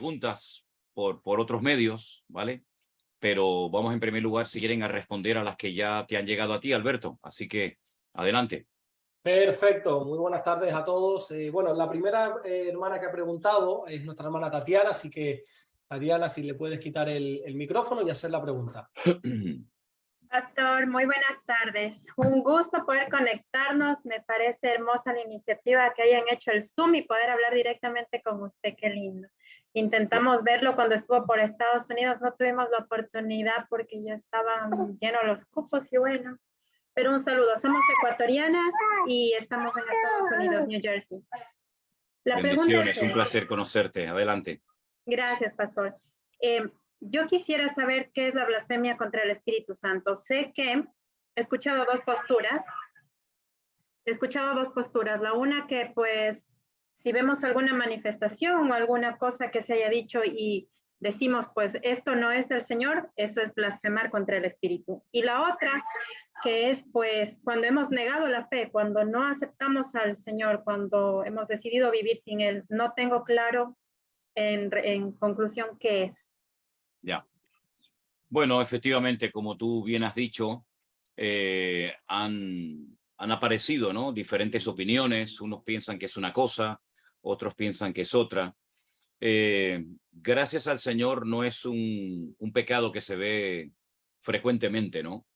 preguntas por otros medios, ¿vale? Pero vamos en primer lugar, si quieren, a responder a las que ya te han llegado a ti, Alberto. Así que, adelante. Perfecto, muy buenas tardes a todos. Bueno, la primera hermana que ha preguntado es nuestra hermana Tatiana, así que Tatiana, si le puedes quitar el micrófono y hacer la pregunta. Pastor, muy buenas tardes. Un gusto poder conectarnos. Me parece hermosa la iniciativa que hayan hecho el Zoom y poder hablar directamente con usted. Qué lindo. Intentamos verlo cuando estuvo por Estados Unidos. No tuvimos la oportunidad porque ya estaban llenos los cupos y bueno. Pero un saludo. Somos ecuatorianas y estamos en Estados Unidos, New Jersey. La Bendiciones, pregunta es, un placer conocerte. Adelante. Gracias, Pastor. Yo quisiera saber qué es la blasfemia contra el Espíritu Santo. Sé que he escuchado dos posturas. La una que, pues, si vemos alguna manifestación o alguna cosa que se haya dicho y decimos, pues, esto no es del Señor, eso es blasfemar contra el Espíritu. Y la otra, que es, pues, cuando hemos negado la fe, cuando no aceptamos al Señor, cuando hemos decidido vivir sin Él. No tengo claro en conclusión qué es. Ya. Bueno, efectivamente, como tú bien has dicho, han aparecido, ¿no?, diferentes opiniones. Unos piensan que es una cosa, otros piensan que es otra. Gracias al Señor no es un pecado que se ve frecuentemente, ¿no?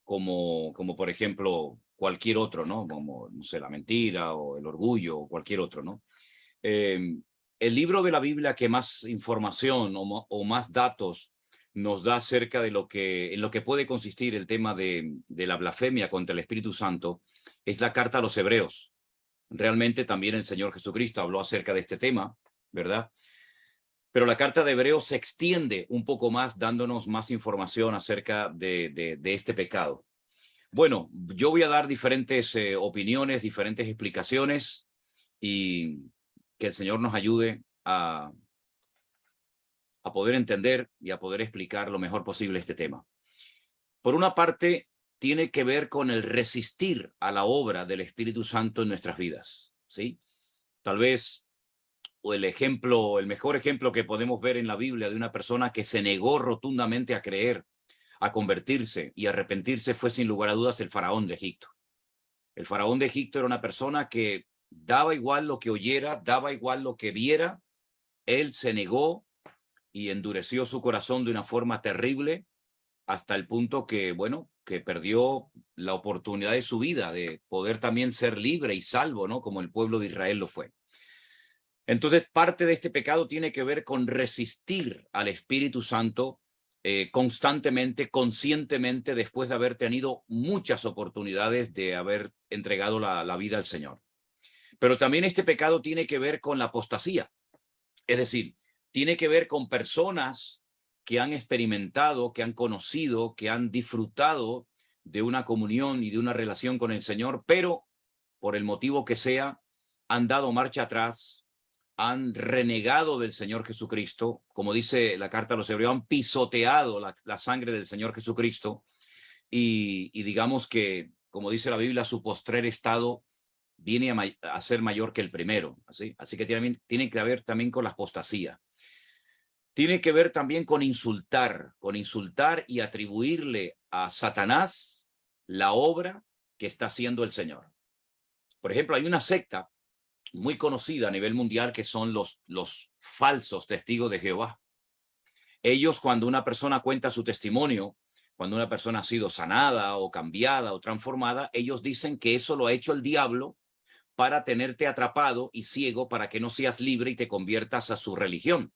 Como por ejemplo cualquier otro, ¿no? Como, no sé, la mentira o el orgullo o cualquier otro, ¿no? El libro de la Biblia que más información o más datos nos da acerca de en lo que puede consistir el tema de la blasfemia contra el Espíritu Santo es la carta a los Hebreos. Realmente también el Señor Jesucristo habló acerca de este tema, ¿verdad? Pero la carta de Hebreos se extiende un poco más, dándonos más información acerca de este pecado. Bueno, yo voy a dar diferentes opiniones, diferentes explicaciones y que el Señor nos ayude a poder entender y a poder explicar lo mejor posible este tema. Por una parte, tiene que ver con el resistir a la obra del Espíritu Santo en nuestras vidas, ¿sí? Tal vez o el mejor ejemplo que podemos ver en la Biblia de una persona que se negó rotundamente a creer, a convertirse y arrepentirse fue sin lugar a dudas el faraón de Egipto. El faraón de Egipto era una persona que daba igual lo que oyera, daba igual lo que viera, él se negó y endureció su corazón de una forma terrible hasta el punto que, bueno, que perdió la oportunidad de su vida de poder también ser libre y salvo, ¿no? Como el pueblo de Israel lo fue. Entonces, parte de este pecado tiene que ver con resistir al Espíritu Santo constantemente, conscientemente, después de haber tenido muchas oportunidades de haber entregado la vida al Señor. Pero también este pecado tiene que ver con la apostasía. Es decir, tiene que ver con personas que han experimentado, que han conocido, que han disfrutado de una comunión y de una relación con el Señor, pero por el motivo que sea, han dado marcha atrás, han renegado del Señor Jesucristo, como dice la carta a los Hebreos, han pisoteado la sangre del Señor Jesucristo y digamos que, como dice la Biblia, su postrer estado viene a ser mayor que el primero. Así que tiene que ver también con la apostasía. Tiene que ver también con insultar y atribuirle a Satanás la obra que está haciendo el Señor. Por ejemplo, hay una secta muy conocida a nivel mundial que son los falsos testigos de Jehová. Ellos, cuando una persona cuenta su testimonio, cuando una persona ha sido sanada o cambiada o transformada, ellos dicen que eso lo ha hecho el diablo para tenerte atrapado y ciego para que no seas libre y te conviertas a su religión.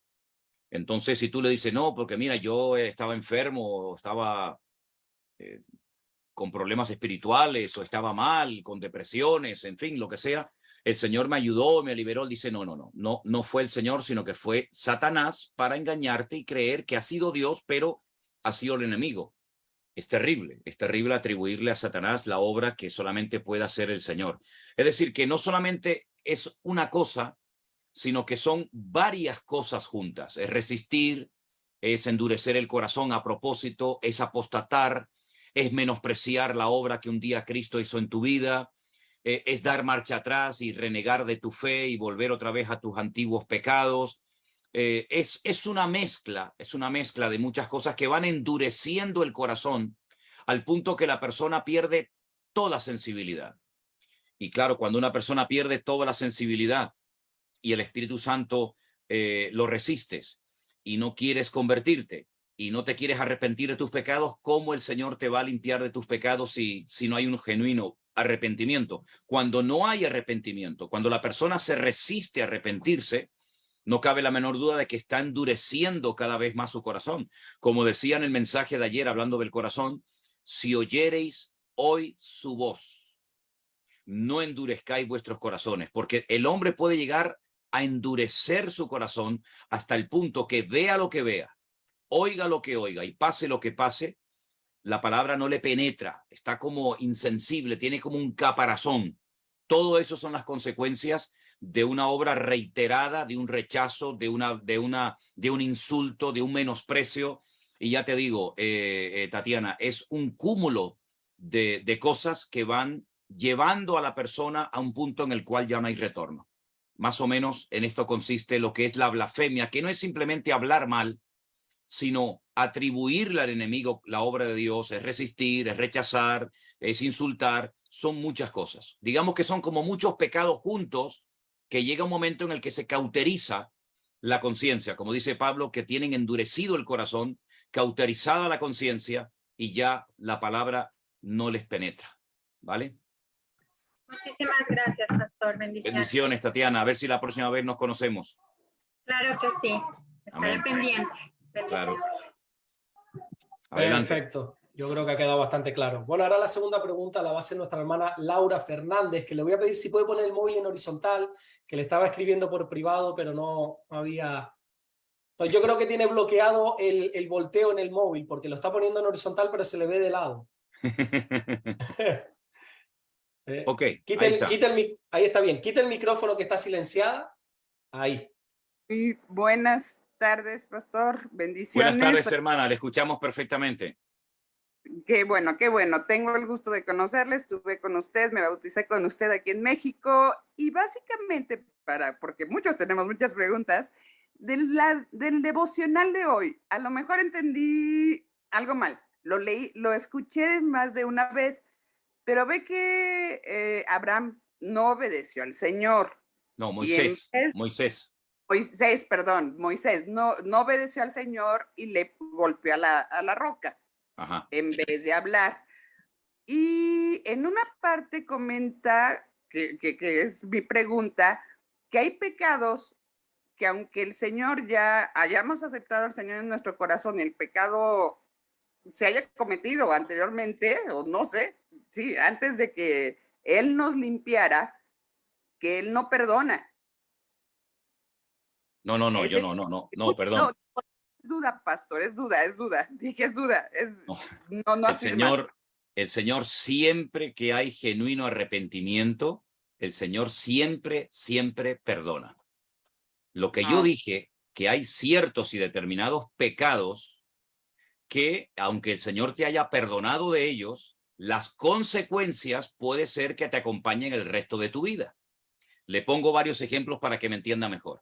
Entonces, si tú le dices, no, porque mira, yo estaba enfermo o estaba con problemas espirituales o estaba mal, con depresiones, en fin, lo que sea, el Señor me ayudó, me liberó. Él dice, no fue el Señor, sino que fue Satanás para engañarte y creer que ha sido Dios, pero ha sido el enemigo. Es terrible atribuirle a Satanás la obra que solamente puede hacer el Señor. Es decir, que no solamente es una cosa, sino que son varias cosas juntas. Es resistir, es endurecer el corazón a propósito, es apostatar, es menospreciar la obra que un día Cristo hizo en tu vida, es dar marcha atrás y renegar de tu fe y volver otra vez a tus antiguos pecados, es una mezcla de muchas cosas que van endureciendo el corazón al punto que la persona pierde toda sensibilidad. Y claro, cuando una persona pierde toda la sensibilidad y el Espíritu Santo lo resistes y no quieres convertirte y no te quieres arrepentir de tus pecados, ¿cómo el Señor te va a limpiar de tus pecados si no hay un genuino arrepentimiento? Cuando no hay arrepentimiento, cuando la persona se resiste a arrepentirse, no cabe la menor duda de que está endureciendo cada vez más su corazón. Como decía en el mensaje de ayer hablando del corazón, si oyereis hoy su voz, no endurezcáis vuestros corazones, porque el hombre puede llegar a endurecer su corazón hasta el punto que vea lo que vea, oiga lo que oiga y pase lo que pase, la palabra no le penetra, está como insensible, tiene como un caparazón. Todo eso son las consecuencias de una obra reiterada, de un rechazo, de un insulto, de un menosprecio. Y ya te digo, Tatiana, es un cúmulo de cosas que van llevando a la persona a un punto en el cual ya no hay retorno. Más o menos en esto consiste lo que es la blasfemia, que no es simplemente hablar mal, sino atribuirle al enemigo la obra de Dios, es resistir, es rechazar, es insultar, son muchas cosas. Digamos que son como muchos pecados juntos, que llega un momento en el que se cauteriza la conciencia, como dice Pablo, que tienen endurecido el corazón, cauterizada la conciencia y ya la palabra no les penetra. ¿Vale? Muchísimas gracias, pastor. Bendiciones. Bendiciones, Tatiana. A ver si la próxima vez nos conocemos. Claro que sí. Estaré Amén. pendiente. Claro. Adelante. Perfecto. Yo creo que ha quedado bastante claro. Bueno, ahora la segunda pregunta la va a hacer nuestra hermana Laura Fernández, que le voy a pedir si puede poner el móvil en horizontal, que le estaba escribiendo por privado, pero no había... Pues yo creo que tiene bloqueado el volteo en el móvil, porque lo está poniendo en horizontal, pero se le ve de lado. Ok, ahí está bien. Quita el micrófono que está silenciada. Ahí. Muy buenas tardes, pastor. Bendiciones. Buenas tardes, hermana. Le escuchamos perfectamente. Qué bueno, qué bueno. Tengo el gusto de conocerle. Estuve con usted, me bauticé con usted aquí en México y básicamente, porque muchos tenemos muchas preguntas, del devocional de hoy, a lo mejor entendí algo mal. Lo leí, lo escuché más de una vez, pero ve que Abraham no obedeció al Señor. No, Moisés no obedeció al Señor y le golpeó a la roca. Ajá. En vez de hablar. Y en una parte comenta, que es mi pregunta, que hay pecados que aunque el Señor ya hayamos aceptado al Señor en nuestro corazón y el pecado se haya cometido anteriormente, o no sé, sí, antes de que Él nos limpiara, que Él no perdona. No, perdón. No, es duda, pastor, es duda. Dije, es duda. El Señor siempre que hay genuino arrepentimiento, el Señor siempre perdona. Lo que yo dije, que hay ciertos y determinados pecados que, aunque el Señor te haya perdonado de ellos, las consecuencias puede ser que te acompañen el resto de tu vida. Le pongo varios ejemplos para que me entienda mejor.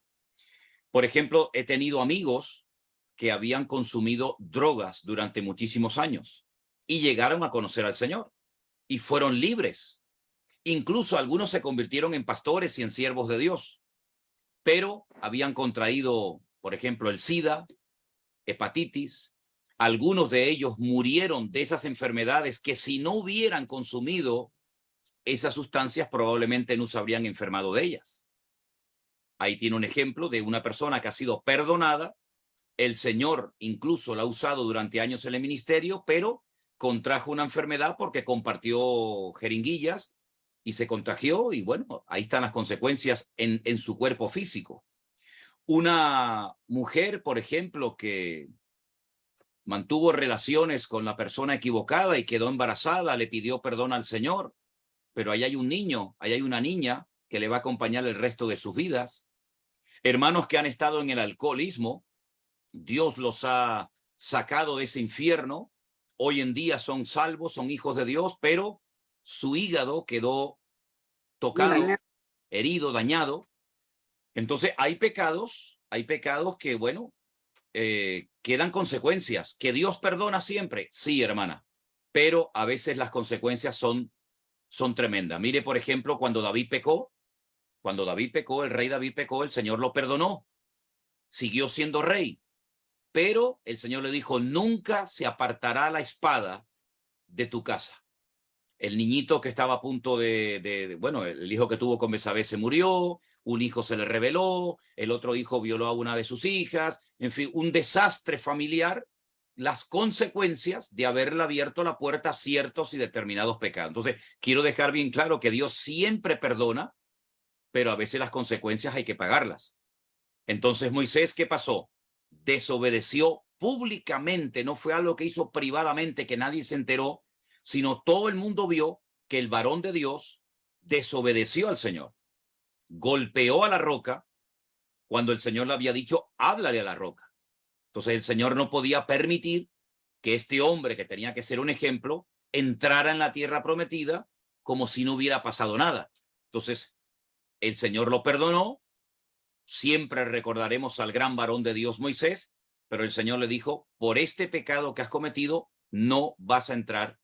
Por ejemplo, he tenido amigos que habían consumido drogas durante muchísimos años y llegaron a conocer al Señor y fueron libres. Incluso algunos se convirtieron en pastores y en siervos de Dios, pero habían contraído, por ejemplo, el SIDA, hepatitis. Algunos de ellos murieron de esas enfermedades que si no hubieran consumido esas sustancias probablemente no se habrían enfermado de ellas. Ahí tiene un ejemplo de una persona que ha sido perdonada. El Señor incluso la ha usado durante años en el ministerio, pero contrajo una enfermedad porque compartió jeringuillas y se contagió y bueno, ahí están las consecuencias en su cuerpo físico. Una mujer, por ejemplo, que mantuvo relaciones con la persona equivocada y quedó embarazada, le pidió perdón al Señor, pero ahí hay un niño, ahí hay una niña que le va a acompañar el resto de sus vidas. Hermanos que han estado en el alcoholismo, Dios los ha sacado de ese infierno, hoy en día son salvos, son hijos de Dios, pero su hígado quedó tocado, herido, dañado. Entonces hay pecados hay pecados que, bueno, quedan consecuencias. ¿Que Dios perdona siempre? Sí, hermana, pero a veces las consecuencias son tremendas. Mire, por ejemplo, cuando David pecó, el rey David pecó, el Señor lo perdonó, siguió siendo rey, pero el Señor le dijo, nunca se apartará la espada de tu casa. El niñito que estaba a punto bueno, el hijo que tuvo con Betsabé se murió, un hijo se le rebeló, el otro hijo violó a una de sus hijas, en fin, un desastre familiar, las consecuencias de haberle abierto la puerta a ciertos y determinados pecados. Entonces, quiero dejar bien claro que Dios siempre perdona, pero a veces las consecuencias hay que pagarlas. Entonces, Moisés, ¿qué pasó? Desobedeció públicamente, no fue algo que hizo privadamente, que nadie se enteró, sino todo el mundo vio que el varón de Dios desobedeció al Señor. Golpeó a la roca cuando el Señor le había dicho, háblale a la roca. Entonces el Señor no podía permitir que este hombre, que tenía que ser un ejemplo, entrara en la tierra prometida como si no hubiera pasado nada. Entonces el Señor lo perdonó. Siempre recordaremos al gran varón de Dios Moisés, pero el Señor le dijo, por este pecado que has cometido, no vas a entrar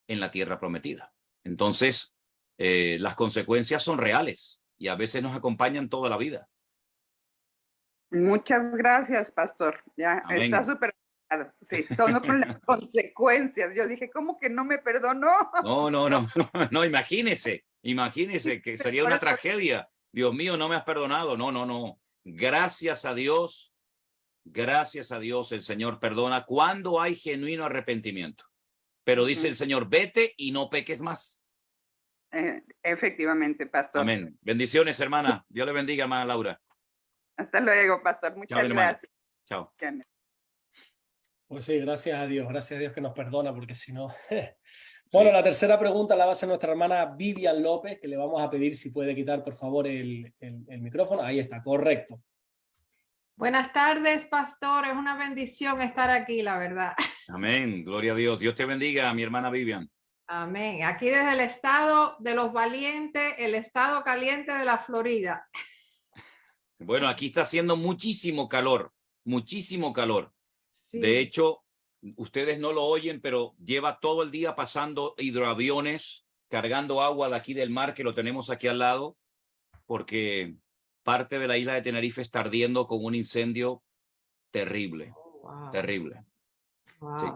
en la tierra prometida. Entonces, las consecuencias son reales y a veces nos acompañan toda la vida. Muchas gracias, pastor. Ya Amén. está súper. Sí, son las consecuencias. Yo dije, ¿cómo que no me perdonó? No, imagínese que sería una tragedia. Dios mío, no me has perdonado. No. Gracias a Dios, el Señor perdona cuando hay genuino arrepentimiento. Pero dice el Señor, vete y no peques más. Efectivamente, pastor. Amén. Bendiciones, hermana. Dios le bendiga, hermana Laura. Hasta luego, pastor. Muchas gracias. Chao. Pues sí, gracias a Dios que nos perdona, porque si no... Bueno, la tercera pregunta la va a hacer nuestra hermana Vivian López, que le vamos a pedir si puede quitar, por favor, el micrófono. Ahí está, correcto. Buenas tardes, pastor. Es una bendición estar aquí, la verdad. Amén. Gloria a Dios. Dios te bendiga, mi hermana Vivian. Amén. Aquí desde el estado de los valientes, el estado caliente de la Florida. Bueno, aquí está haciendo muchísimo calor. Sí. De hecho, ustedes no lo oyen, pero lleva todo el día pasando hidroaviones cargando agua de aquí del mar, que lo tenemos aquí al lado, porque parte de la isla de Tenerife está ardiendo con un incendio terrible. Wow. Terrible. Wow. Sí.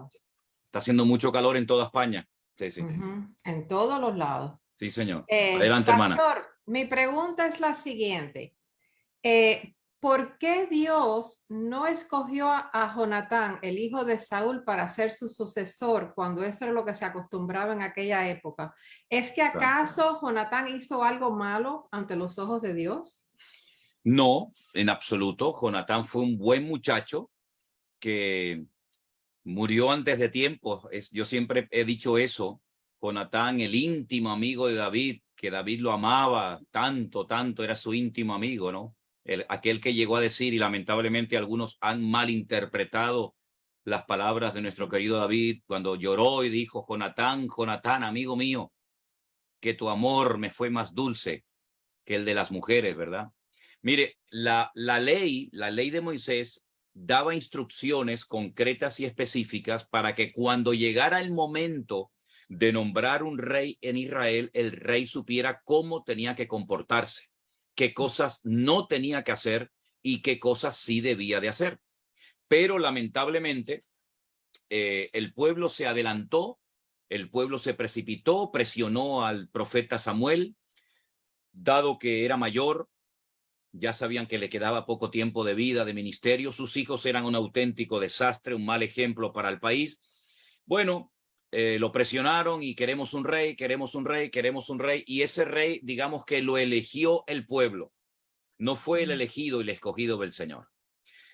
Está haciendo mucho calor en toda España. Sí. En todos los lados. Sí, señor. Adelante, hermana. Pastor, mi pregunta es la siguiente. ¿Por qué Dios no escogió a Jonatán, el hijo de Saúl, para ser su sucesor cuando eso era lo que se acostumbraba en aquella época? ¿Es que acaso Jonatán hizo algo malo ante los ojos de Dios? No, en absoluto. Jonatán fue un buen muchacho que murió antes de tiempo. Yo siempre he dicho eso. Jonatán, el íntimo amigo de David, que David lo amaba tanto, era su íntimo amigo, ¿no? Aquel que llegó a decir, y lamentablemente algunos han malinterpretado las palabras de nuestro querido David, cuando lloró y dijo, Jonatán, amigo mío, que tu amor me fue más dulce que el de las mujeres, ¿verdad? Mire, la ley de Moisés daba instrucciones concretas y específicas para que cuando llegara el momento de nombrar un rey en Israel, el rey supiera cómo tenía que comportarse, qué cosas no tenía que hacer y qué cosas sí debía de hacer. Pero lamentablemente el pueblo se adelantó, el pueblo se precipitó, presionó al profeta Samuel, dado que era mayor, ya sabían que le quedaba poco tiempo de vida, de ministerio, sus hijos eran un auténtico desastre, un mal ejemplo para el país. Bueno, lo presionaron y queremos un rey, y ese rey, digamos que lo eligió el pueblo, no fue el elegido y el escogido del Señor.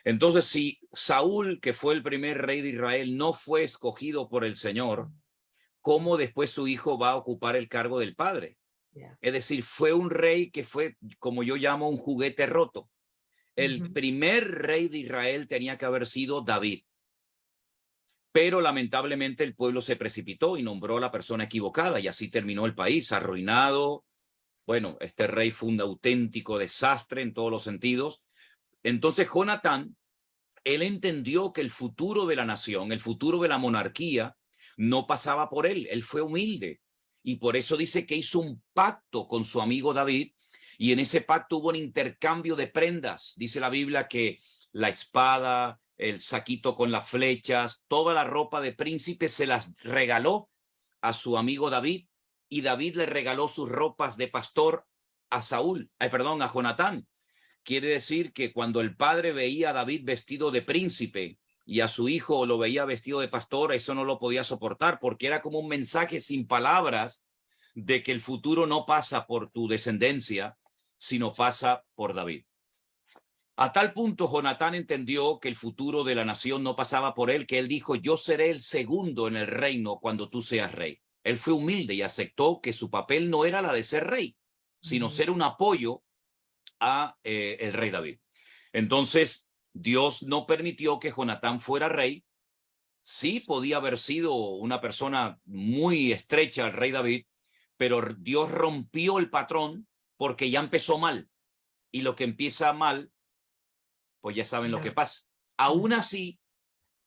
Entonces, si Saúl, que fue el primer rey de Israel, no fue escogido por el Señor, ¿cómo después su hijo va a ocupar el cargo del padre? Es decir, fue un rey que fue, como yo llamo, un juguete roto. El primer rey de Israel tenía que haber sido David. Pero lamentablemente el pueblo se precipitó y nombró a la persona equivocada, y así terminó el país arruinado. Bueno, este rey fue un auténtico desastre en todos los sentidos. Entonces Jonatán, él entendió que el futuro de la nación, el futuro de la monarquía, no pasaba por él. Él fue humilde. Y por eso dice que hizo un pacto con su amigo David. Y en ese pacto hubo un intercambio de prendas. Dice la Biblia que la espada, el saquito con las flechas, toda la ropa de príncipe se las regaló a su amigo David. Y David le regaló sus ropas de pastor a a Jonatán. Quiere decir que cuando el padre veía a David vestido de príncipe y a su hijo lo veía vestido de pastor, eso no lo podía soportar, porque era como un mensaje sin palabras de que el futuro no pasa por tu descendencia, sino pasa por David. A tal punto Jonatán entendió que el futuro de la nación no pasaba por él, que él dijo: yo seré el segundo en el reino cuando tú seas rey. Él fue humilde y aceptó que su papel no era la de ser rey, sino ser un apoyo a el rey David. Entonces Dios no permitió que Jonatán fuera rey. Sí podía haber sido una persona muy estrecha al rey David, pero Dios rompió el patrón porque ya empezó mal. Y lo que empieza mal, pues ya saben lo que pasa. Aún así,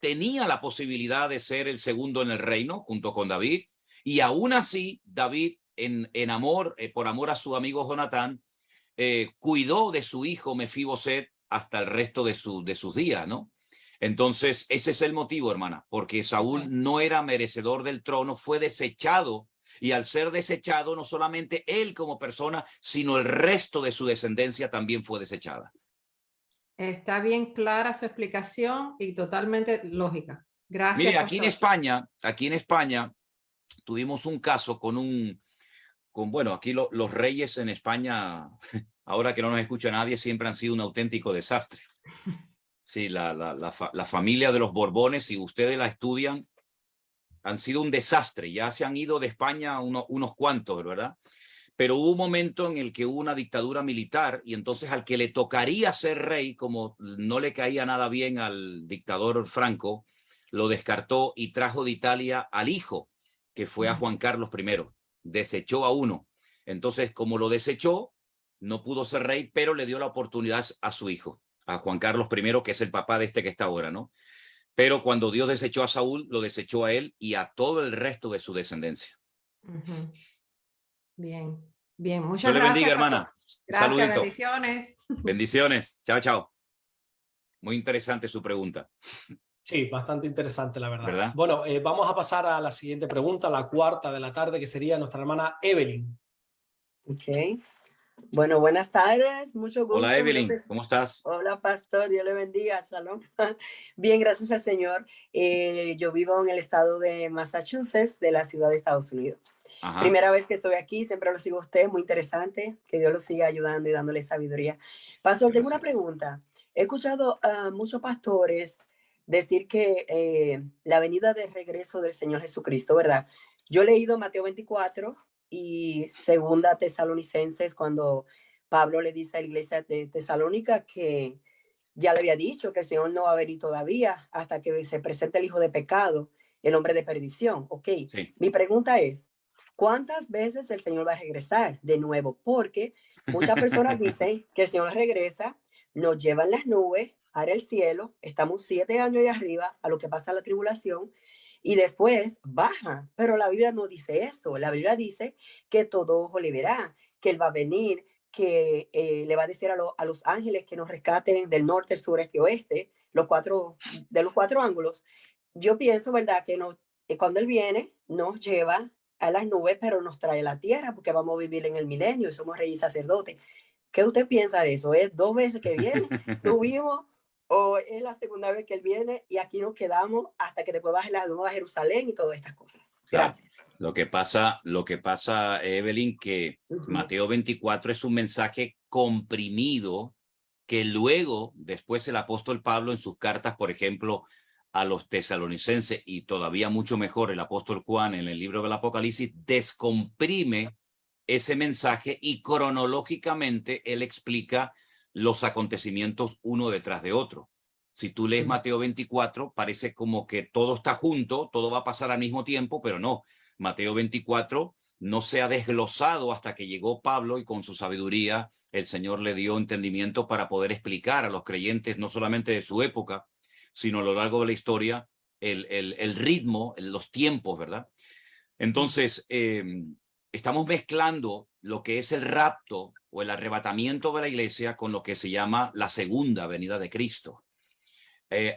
tenía la posibilidad de ser el segundo en el reino junto con David. Y aún así, David, en amor, por amor a su amigo Jonatán, cuidó de su hijo Mefiboset hasta el resto de sus días, ¿no? Entonces, ese es el motivo, hermana, porque Saúl no era merecedor del trono, fue desechado, y al ser desechado, no solamente él como persona, sino el resto de su descendencia también fue desechada. Está bien clara su explicación y totalmente lógica. Gracias. Mire, pastor. aquí en España, tuvimos un caso bueno, aquí los reyes en España, ahora que no nos escucha nadie, siempre han sido un auténtico desastre. Sí, la familia de los Borbones, si ustedes la estudian, han sido un desastre. Ya se han ido de España unos cuantos, ¿verdad? Pero hubo un momento en el que hubo una dictadura militar y entonces al que le tocaría ser rey, como no le caía nada bien al dictador Franco, lo descartó y trajo de Italia al hijo, que fue a Juan Carlos I. Desechó a uno. Entonces, como lo desechó, no pudo ser rey, pero le dio la oportunidad a su hijo, a Juan Carlos I, que es el papá de este que está ahora, ¿no? Pero cuando Dios desechó a Saúl, lo desechó a él y a todo el resto de su descendencia. Bien, bien. Muchas Dios le gracias, bendiga, hermana. Gracias, Saludito. bendiciones. Bendiciones. Chao, chao. Muy interesante su pregunta. Sí, bastante interesante, la verdad. ¿Verdad? Bueno, vamos a pasar a la siguiente pregunta, la cuarta de la tarde, que sería nuestra hermana Evelyn. Ok. Bueno, buenas tardes. Mucho gusto. Hola, Evelyn. ¿Cómo estás? Hola, pastor. Dios le bendiga. Shalom. Bien, gracias al Señor. Yo vivo en el estado de Massachusetts, de la ciudad de Estados Unidos. Ajá. Primera vez que estoy aquí, siempre lo sigo a usted, muy interesante. Que Dios lo siga ayudando y dándole sabiduría. Pastor, tengo una pregunta. He escuchado a muchos pastores decir que la venida de regreso del Señor Jesucristo, ¿verdad? Yo he leído Mateo 24 y Segunda Tesalonicenses, cuando Pablo le dice a la iglesia de Tesalónica que ya le había dicho que el Señor no va a venir todavía hasta que se presente el hijo de pecado, el hombre de perdición. Ok, sí. Mi pregunta es, ¿cuántas veces el Señor va a regresar de nuevo? Porque muchas personas dicen que el Señor regresa, nos lleva en las nubes, para el cielo, estamos 7 años de arriba a lo que pasa la tribulación y después baja, pero la Biblia no dice eso. La Biblia dice que todo ojo le verá, que Él va a venir, que le va a decir a los ángeles que nos rescaten del norte, el sur, este y oeste, de los cuatro ángulos. Yo pienso, ¿verdad?, que cuando Él viene nos lleva a las nubes, pero nos trae a la tierra porque vamos a vivir en el milenio y somos reyes y sacerdotes. ¿Qué usted piensa de eso? ¿Es 2 veces que viene, subimos, o es la segunda vez que Él viene y aquí nos quedamos hasta que después baje la Nueva Jerusalén y todas estas cosas? Gracias. Claro. Lo que pasa, Evelyn, que Mateo 24 es un mensaje comprimido que luego, después el apóstol Pablo en sus cartas, por ejemplo, a los tesalonicenses y todavía mucho mejor el apóstol Juan en el libro del Apocalipsis, descomprime ese mensaje y cronológicamente él explica los acontecimientos uno detrás de otro. Si tú lees Mateo 24, parece como que todo está junto, todo va a pasar al mismo tiempo, pero no. Mateo 24 no se ha desglosado hasta que llegó Pablo y con su sabiduría el Señor le dio entendimiento para poder explicar a los creyentes, no solamente de su época, sino a lo largo de la historia, el ritmo, los tiempos, ¿verdad? Entonces, estamos mezclando lo que es el rapto o el arrebatamiento de la iglesia con lo que se llama la segunda venida de Cristo.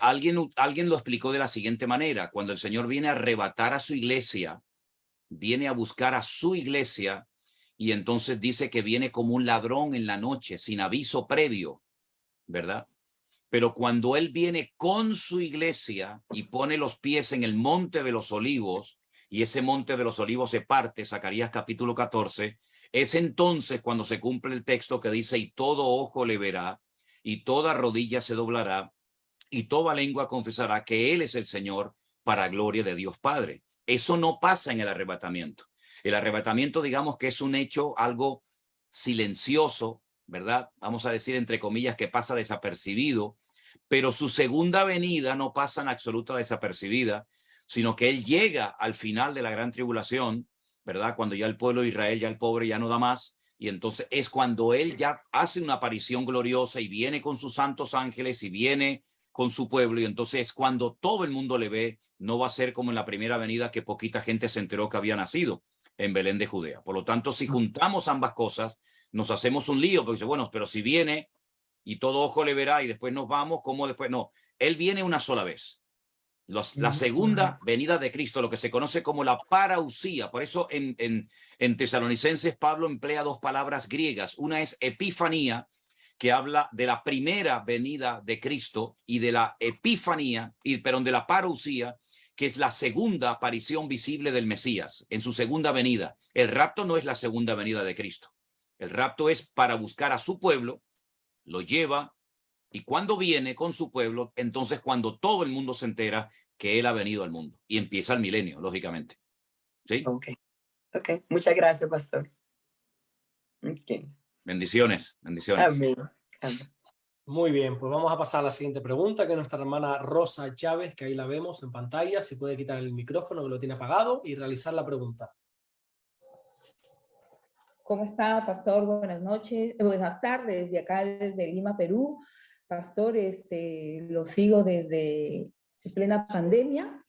Alguien lo explicó de la siguiente manera: cuando el Señor viene a arrebatar a su iglesia, viene a buscar a su iglesia, y entonces dice que viene como un ladrón en la noche, sin aviso previo, ¿verdad? Pero cuando Él viene con su iglesia y pone los pies en el monte de los olivos, y ese monte de los olivos se parte, Zacarías capítulo 14, es entonces cuando se cumple el texto que dice: y todo ojo le verá, y toda rodilla se doblará, y toda lengua confesará que Él es el Señor, para gloria de Dios Padre. Eso no pasa en el arrebatamiento. El arrebatamiento, digamos que es un hecho, algo silencioso, ¿verdad? Vamos a decir, entre comillas, que pasa desapercibido, pero su segunda venida no pasa en absoluta desapercibida, sino que Él llega al final de la gran tribulación, ¿verdad? Cuando ya el pueblo de Israel, ya el pobre ya no da más, y entonces es cuando Él ya hace una aparición gloriosa y viene con sus santos ángeles y viene con su pueblo, y entonces es cuando todo el mundo le ve. No va a ser como en la primera venida, que poquita gente se enteró que había nacido en Belén de Judea. Por lo tanto, si juntamos ambas cosas, nos hacemos un lío, porque dice, bueno, pero si viene y todo ojo le verá y después nos vamos, ¿cómo después? No, Él viene una sola vez. La segunda venida de Cristo, lo que se conoce como la parausía. Por eso en Tesalonicenses Pablo emplea dos palabras griegas. Una es epifanía, que habla de la primera venida de Cristo, y de la epifanía, pero de la parousia, que es la segunda aparición visible del Mesías en su segunda venida. El rapto no es la segunda venida de Cristo. El rapto es para buscar a su pueblo, lo lleva, y cuando viene con su pueblo, entonces cuando todo el mundo se entera que Él ha venido al mundo, y empieza el milenio, lógicamente. ¿Sí? Ok. Muchas gracias, pastor. Okay. Bendiciones, bendiciones. Amén. Amén. Muy bien, pues vamos a pasar a la siguiente pregunta, que es nuestra hermana Rosa Chávez, que ahí la vemos en pantalla. Si puede quitar el micrófono, que lo tiene apagado, y realizar la pregunta. ¿Cómo está, pastor? Buenas noches, buenas tardes, de acá desde Lima, Perú. Pastor, lo sigo desde plena pandemia.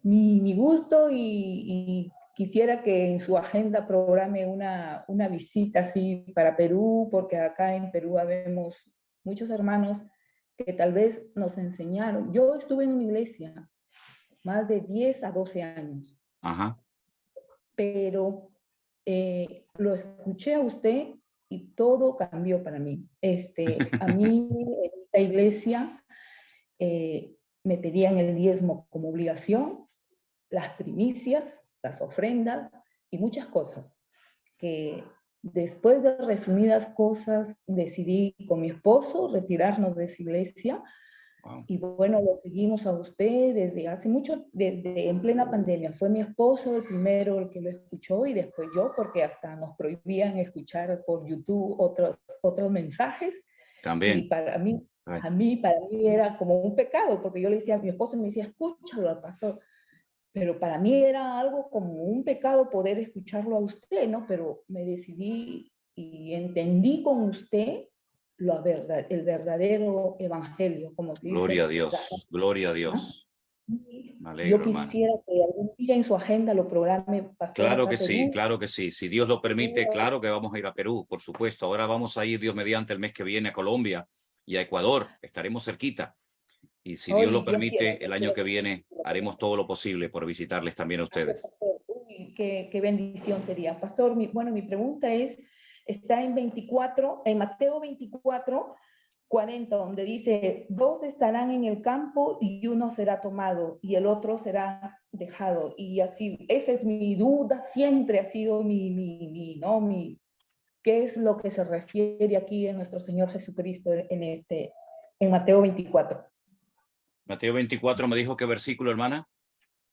Mi gusto, y quisiera que en su agenda programe una visita así para Perú, porque acá en Perú habemos muchos hermanos que tal vez nos enseñaron. Yo estuve en una iglesia más de 10 a 12 años. Ajá. Pero lo escuché a usted y todo cambió para mí. A mí en esta iglesia me pedían el diezmo como obligación, las primicias, las ofrendas y muchas cosas, que después de resumidas cosas decidí con mi esposo retirarnos de esa iglesia. Wow. Y bueno, lo seguimos a usted desde hace mucho, desde en plena pandemia. Fue mi esposo el primero el que lo escuchó, y después yo, porque hasta nos prohibían escuchar por YouTube otros mensajes. También. Y para mí era como un pecado, porque yo le decía, mi esposo me decía, escúchalo al pastor. Pero para mí era algo como un pecado poder escucharlo a usted, ¿no? Pero me decidí y entendí con usted el verdadero evangelio, como se dice. Gloria a Dios, gloria a Dios. Me alegro, Yo quisiera hermano. que algún día en su agenda lo programe, pastor. Claro acá que a Perú. sí, claro que sí. Si Dios lo permite, claro que vamos a ir a Perú, por supuesto. Ahora vamos a ir, Dios mediante, el mes que viene a Colombia y a Ecuador. Estaremos cerquita. Y si Dios lo permite, el año que viene haremos todo lo posible por visitarles también a ustedes. Uy, qué bendición sería. Pastor, mi pregunta está en Mateo 24, 40, donde dice, 2 estarán en el campo y uno será tomado y el otro será dejado. Y así, esa es mi duda, siempre ha sido ¿qué es lo que se refiere aquí en nuestro Señor Jesucristo en Mateo 24? Mateo 24 me dijo, ¿qué versículo, hermana?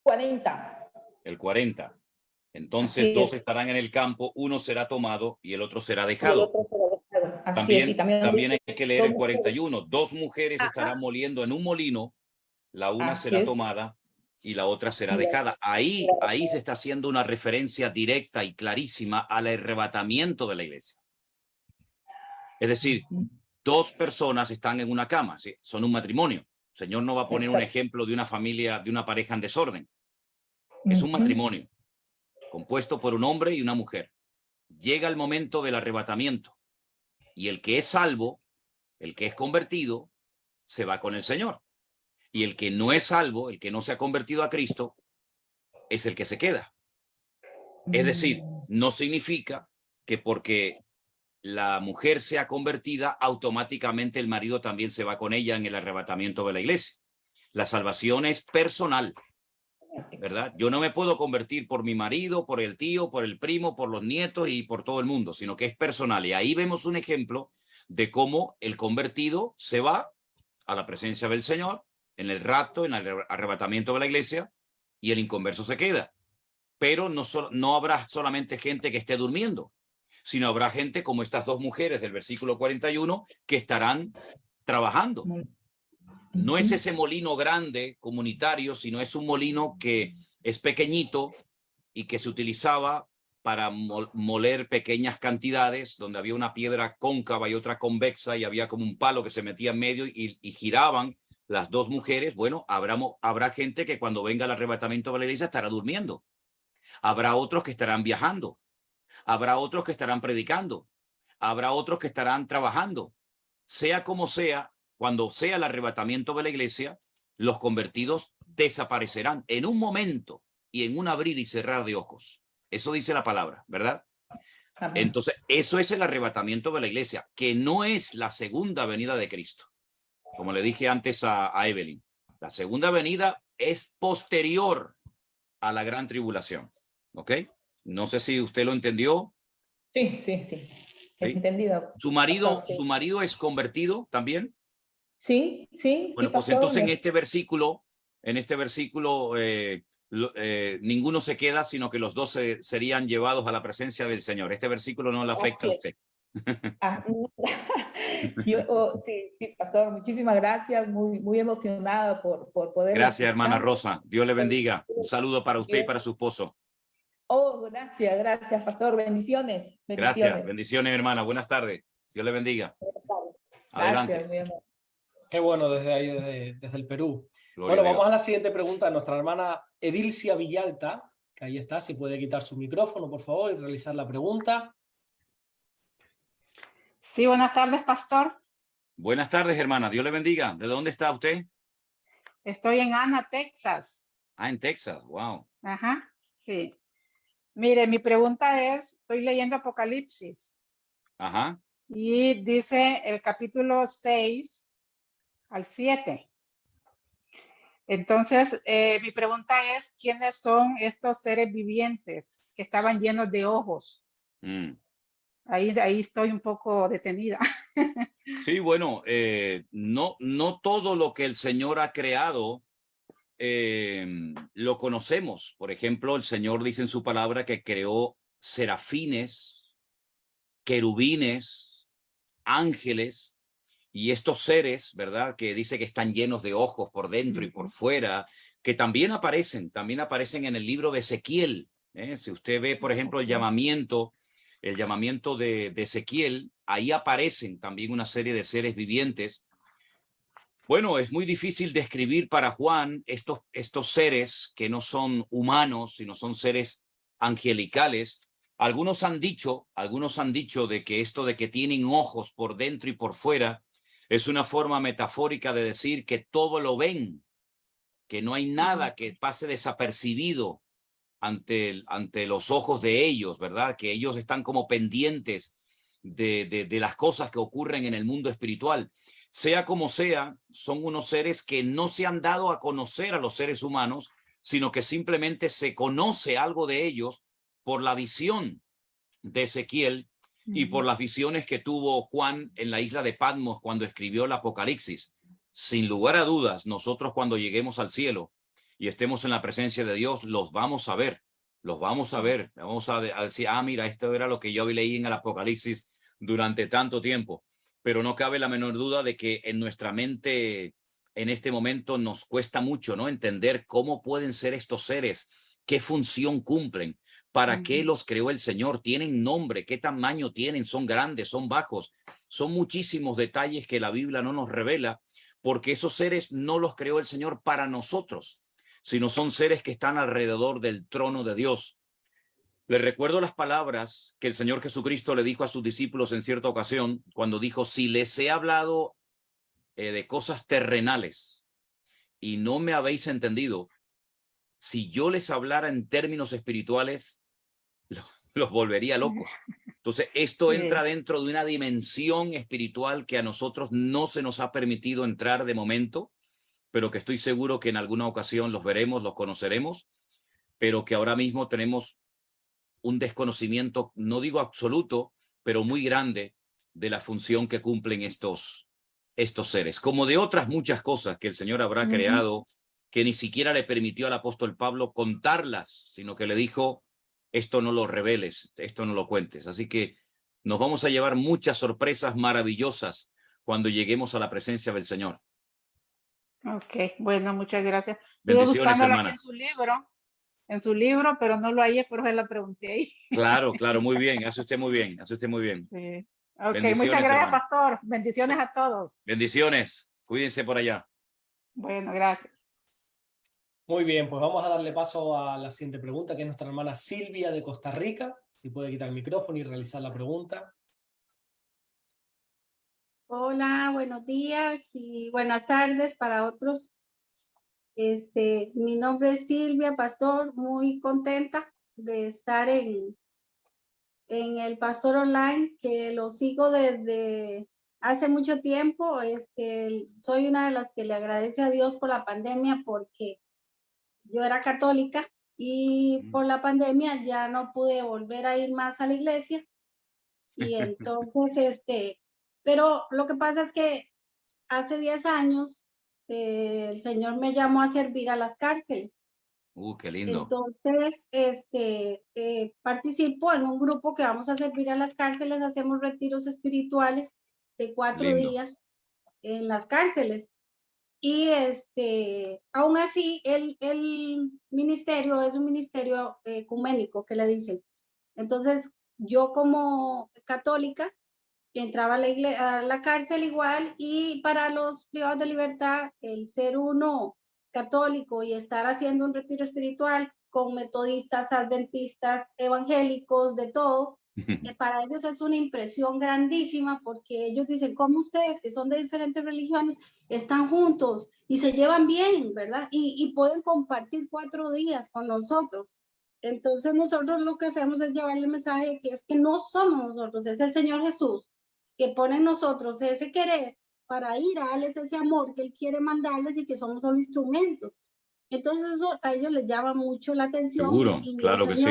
40. El 40. Entonces 2 estarán en el campo, uno será tomado y el otro será Y el dejado. otro será dejado. Así También, es, y también hay que leer el 41. 2 mujeres Ajá. estarán moliendo en un molino, la una Así será es. tomada y la otra será dejada. Ahí se está haciendo una referencia directa y clarísima al arrebatamiento de la iglesia. Es decir, dos personas están en una cama, ¿sí? Son un matrimonio. El Señor no va a poner un ejemplo de una familia, de una pareja en desorden. Es un matrimonio compuesto por un hombre y una mujer. Llega el momento del arrebatamiento y el que es salvo, el que es convertido, se va con el Señor. Y el que no es salvo, el que no se ha convertido a Cristo, es el que se queda. Es decir, no significa que porque la mujer sea convertida, automáticamente el marido también se va con ella en el arrebatamiento de la iglesia. La salvación es personal, ¿verdad? Yo no me puedo convertir por mi marido, por el tío, por el primo, por los nietos y por todo el mundo, sino que es personal. Y ahí vemos un ejemplo de cómo el convertido se va a la presencia del Señor en el rapto, en el arrebatamiento de la iglesia, y el inconverso se queda. Pero no habrá solamente gente que esté durmiendo, sino habrá gente como estas dos mujeres del versículo 41 que estarán trabajando. No es ese molino grande comunitario, sino es un molino que es pequeñito y que se utilizaba para moler pequeñas cantidades, donde había una piedra cóncava y otra convexa y había como un palo que se metía en medio y giraban las dos mujeres. Bueno, habrá gente que cuando venga el arrebatamiento de la iglesia estará durmiendo. Habrá otros que estarán viajando. Habrá otros que estarán predicando. Habrá otros que estarán trabajando. Sea como sea, cuando sea el arrebatamiento de la iglesia, los convertidos desaparecerán en un momento y en un abrir y cerrar de ojos. Eso dice la palabra, ¿verdad? Amén. Entonces, eso es el arrebatamiento de la iglesia, que no es la segunda venida de Cristo. Como le dije antes a Evelyn, la segunda venida es posterior a la gran tribulación. ¿Ok? No sé si usted lo entendió. Sí. Entendido. ¿Su marido es convertido también? Sí. Bueno, sí, pues pastor, entonces en este versículo, ninguno se queda, sino que los dos serían llevados a la presencia del Señor. Este versículo no le afecta a usted. Sí, pastor, muchísimas gracias, muy emocionada por poder. Gracias, hermana Rosa. Dios le bendiga. Un saludo para usted y para su esposo. Gracias, pastor. Bendiciones. Gracias, bendiciones, hermana. Buenas tardes. Dios le bendiga. Adelante. Gracias, qué bueno desde ahí, desde el Perú. Gloria bueno, vamos a la siguiente pregunta. Nuestra hermana Edilcia Villalta, que ahí está, si puede quitar su micrófono, por favor, y realizar la pregunta. Sí, buenas tardes, pastor. Buenas tardes, hermana. Dios le bendiga. ¿De dónde está usted? Estoy en Ana, Texas. Ah, en Texas. Wow. Ajá, sí. Mire, mi pregunta es, estoy leyendo Apocalipsis. Ajá. Y dice el capítulo 6 al 7. Entonces, mi pregunta es, ¿quiénes son estos seres vivientes que estaban llenos de ojos? Ahí estoy un poco detenida. Sí, bueno, no todo lo que el Señor ha creado lo conocemos. Por ejemplo, el Señor dice en su palabra que creó serafines, querubines, ángeles, y estos seres, ¿verdad? Que dice que están llenos de ojos por dentro y por fuera, que también aparecen en el libro de Ezequiel. Si usted ve, por ejemplo, el llamamiento de Ezequiel, ahí aparecen también una serie de seres vivientes. Bueno, es muy difícil describir para Juan estos seres que no son humanos, sino son seres angelicales. Algunos han dicho de que esto de que tienen ojos por dentro y por fuera es una forma metafórica de decir que todo lo ven, que no hay nada que pase desapercibido ante los ojos de ellos, ¿verdad? Que ellos están como pendientes de las cosas que ocurren en el mundo espiritual. Sea como sea, son unos seres que no se han dado a conocer a los seres humanos, sino que simplemente se conoce algo de ellos por la visión de Ezequiel y por las visiones que tuvo Juan en la isla de Patmos cuando escribió el Apocalipsis. Sin lugar a dudas, nosotros cuando lleguemos al cielo y estemos en la presencia de Dios, los vamos a ver, vamos a decir, mira, esto era lo que yo leí en el Apocalipsis durante tanto tiempo. Pero no cabe la menor duda de que en nuestra mente en este momento nos cuesta mucho, ¿no? Entender cómo pueden ser estos seres, qué función cumplen, para qué los creó el Señor, tienen nombre, qué tamaño tienen, son grandes, son bajos. Son muchísimos detalles que la Biblia no nos revela, porque esos seres no los creó el Señor para nosotros, sino son seres que están alrededor del trono de Dios. Les recuerdo las palabras que el Señor Jesucristo le dijo a sus discípulos en cierta ocasión, cuando dijo: si les he hablado de cosas terrenales y no me habéis entendido, si yo les hablara en términos espirituales, los volvería locos. Entonces, esto entra dentro de una dimensión espiritual que a nosotros no se nos ha permitido entrar de momento, pero que estoy seguro que en alguna ocasión los veremos, los conoceremos, pero que ahora mismo tenemos un desconocimiento, no digo absoluto, pero muy grande de la función que cumplen estos seres, como de otras muchas cosas que el Señor habrá creado, que ni siquiera le permitió al apóstol Pablo contarlas, sino que le dijo: esto no lo reveles, esto no lo cuentes. Así que nos vamos a llevar muchas sorpresas maravillosas cuando lleguemos a la presencia del Señor. Ok, bueno, muchas gracias. Bendiciones, Estuve buscándola hermana. en su libro, pero no lo hallé, por eso la pregunté ahí. Claro, claro, muy bien, hace usted muy bien, hace usted muy bien. Sí. Ok, Bendiciones, muchas gracias, hermano. pastor. Bendiciones a todos. Bendiciones, cuídense por allá. Bueno, gracias. Muy bien, pues vamos a darle paso a la siguiente pregunta, que es nuestra hermana Silvia de Costa Rica. Si puede quitar el micrófono y realizar la pregunta. Hola, buenos días y buenas tardes para otros. Mi nombre es Silvia, pastor, muy contenta de estar en el Pastor Online, que lo sigo desde hace mucho tiempo. Soy una de las que le agradece a Dios por la pandemia, porque yo era católica y por la pandemia ya no pude volver a ir más a la iglesia. Y entonces, pero lo que pasa es que hace 10 años el Señor me llamó a servir a las cárceles. Qué lindo. Entonces, participo en un grupo que vamos a servir a las cárceles. Hacemos retiros espirituales de 4 Lindo. días en las cárceles. Y aún así, el ministerio es un ministerio ecuménico, que le dicen. Entonces, yo como católica entraba a la cárcel igual, y para los privados de libertad, el ser uno católico y estar haciendo un retiro espiritual con metodistas, adventistas, evangélicos, de todo, para ellos es una impresión grandísima, porque ellos dicen: ¿cómo ustedes, que son de diferentes religiones, están juntos y se llevan bien, verdad? Y pueden compartir 4 días con nosotros. Entonces nosotros lo que hacemos es llevarle el mensaje, que es que no somos nosotros, es el Señor Jesús que pone en nosotros ese querer para ir a darles ese amor que Él quiere mandarles, y que somos solo instrumentos. Entonces eso a ellos les llama mucho la atención. Seguro, y claro que sí.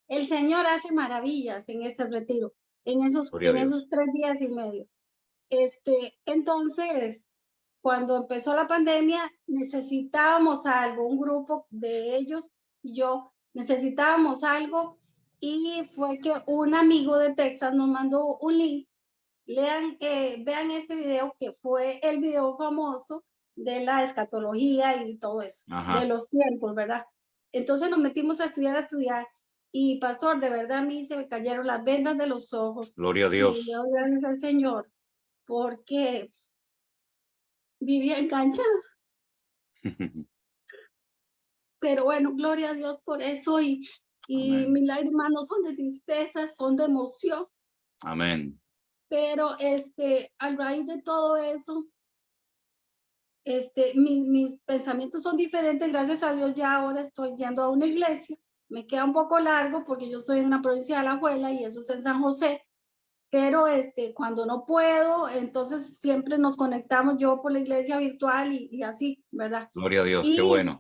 El Señor hace maravillas en ese retiro, en esos 3 días y medio. Entonces, cuando empezó la pandemia, necesitábamos algo, un grupo de ellos y yo necesitábamos algo, y fue que un amigo de Texas nos mandó un link. Vean este video, que fue el video famoso de la escatología y todo eso, de los tiempos, ¿verdad? Entonces nos metimos a estudiar, y pastor, de verdad a mí se me cayeron las vendas de los ojos. Gloria a Dios. Y doy gracias al Señor, porque vivía enganchada. Pero bueno, gloria a Dios por eso, y mis lágrimas no son de tristeza, son de emoción. Amén. Pero a raíz de todo eso, mis pensamientos son diferentes. Gracias a Dios ya ahora estoy yendo a una iglesia. Me queda un poco largo porque yo estoy en una provincia de Alajuela y eso es en San José. Pero cuando no puedo, entonces siempre nos conectamos, yo por la iglesia virtual y así, ¿verdad? Gloria a Dios, qué bueno.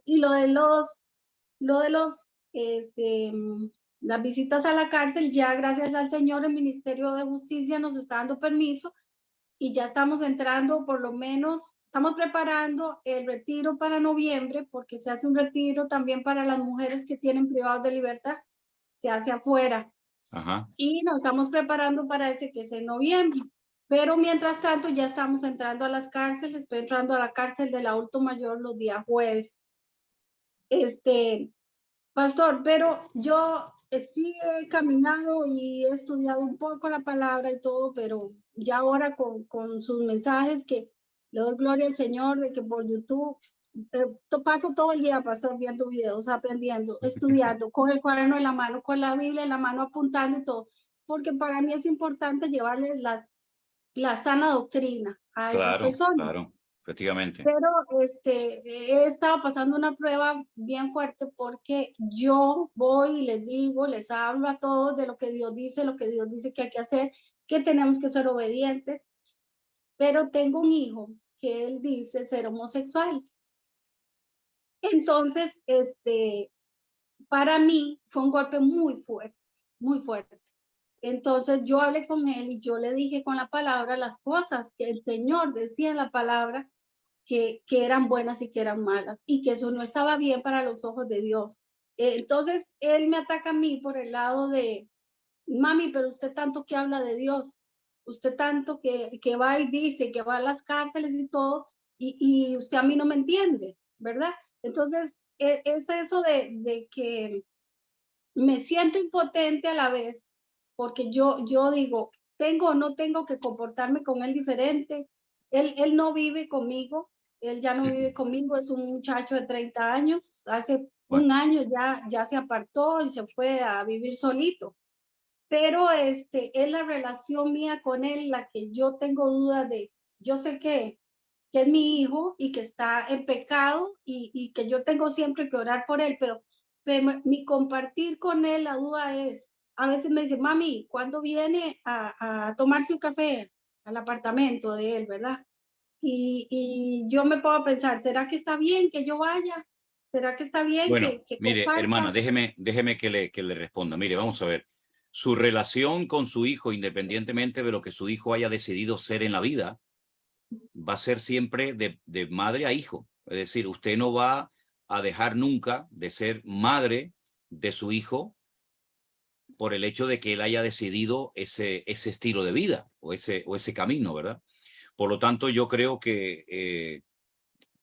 Y lo de las visitas a la cárcel, ya gracias al Señor, el Ministerio de Justicia nos está dando permiso, y ya estamos entrando, por lo menos, estamos preparando el retiro para noviembre, porque se hace un retiro también para las mujeres que tienen privados de libertad, se hace afuera. Y nos estamos preparando para ese, que es en noviembre. Pero mientras tanto ya estamos entrando a las cárceles, estoy entrando a la cárcel del adulto mayor los días jueves. Pastor, pero yo sí he caminado y he estudiado un poco la palabra y todo, pero ya ahora con sus mensajes que le doy gloria al Señor de que por YouTube paso todo el día, pastor, viendo videos, aprendiendo, estudiando, con el cuaderno en la mano, con la Biblia en la mano, apuntando y todo, porque para mí es importante llevarle la sana doctrina a esa persona. Claro, efectivamente. Pero he estado pasando una prueba bien fuerte porque yo voy y les digo, les hablo a todos de lo que Dios dice que hay que hacer, que tenemos que ser obedientes, pero tengo un hijo que él dice ser homosexual. Entonces, para mí fue un golpe muy fuerte, muy fuerte. Entonces yo hablé con él y yo le dije con la palabra las cosas que el Señor decía en la palabra, que eran buenas y que eran malas, y que eso no estaba bien para los ojos de Dios. Entonces él me ataca a mí por el lado de, mami, pero usted tanto que habla de Dios, usted tanto que va y dice que va a las cárceles y todo, y usted a mí no me entiende, ¿verdad? Entonces es eso de que me siento impotente a la vez, porque yo digo, tengo o no tengo que comportarme con él diferente. Él no vive conmigo, él ya no vive conmigo, es un muchacho de 30 años, hace un año ya se apartó y se fue a vivir solito. Pero es la relación mía con él la que yo tengo duda de, yo sé que es mi hijo y que está en pecado y que yo tengo siempre que orar por él, pero mi compartir con él, la duda es, a veces me dice, mami, ¿cuándo viene a tomarse un café al apartamento de él, verdad? Y yo me puedo pensar, ¿será que está bien que yo vaya? ¿Será que está bien que mire, comparta? hermana, déjeme que le responda. Mire, vamos a ver. Su relación con su hijo, independientemente de lo que su hijo haya decidido ser en la vida, va a ser siempre de madre a hijo. Es decir, usted no va a dejar nunca de ser madre de su hijo por el hecho de que él haya decidido ese estilo de vida o ese camino, ¿verdad? Por lo tanto, yo creo que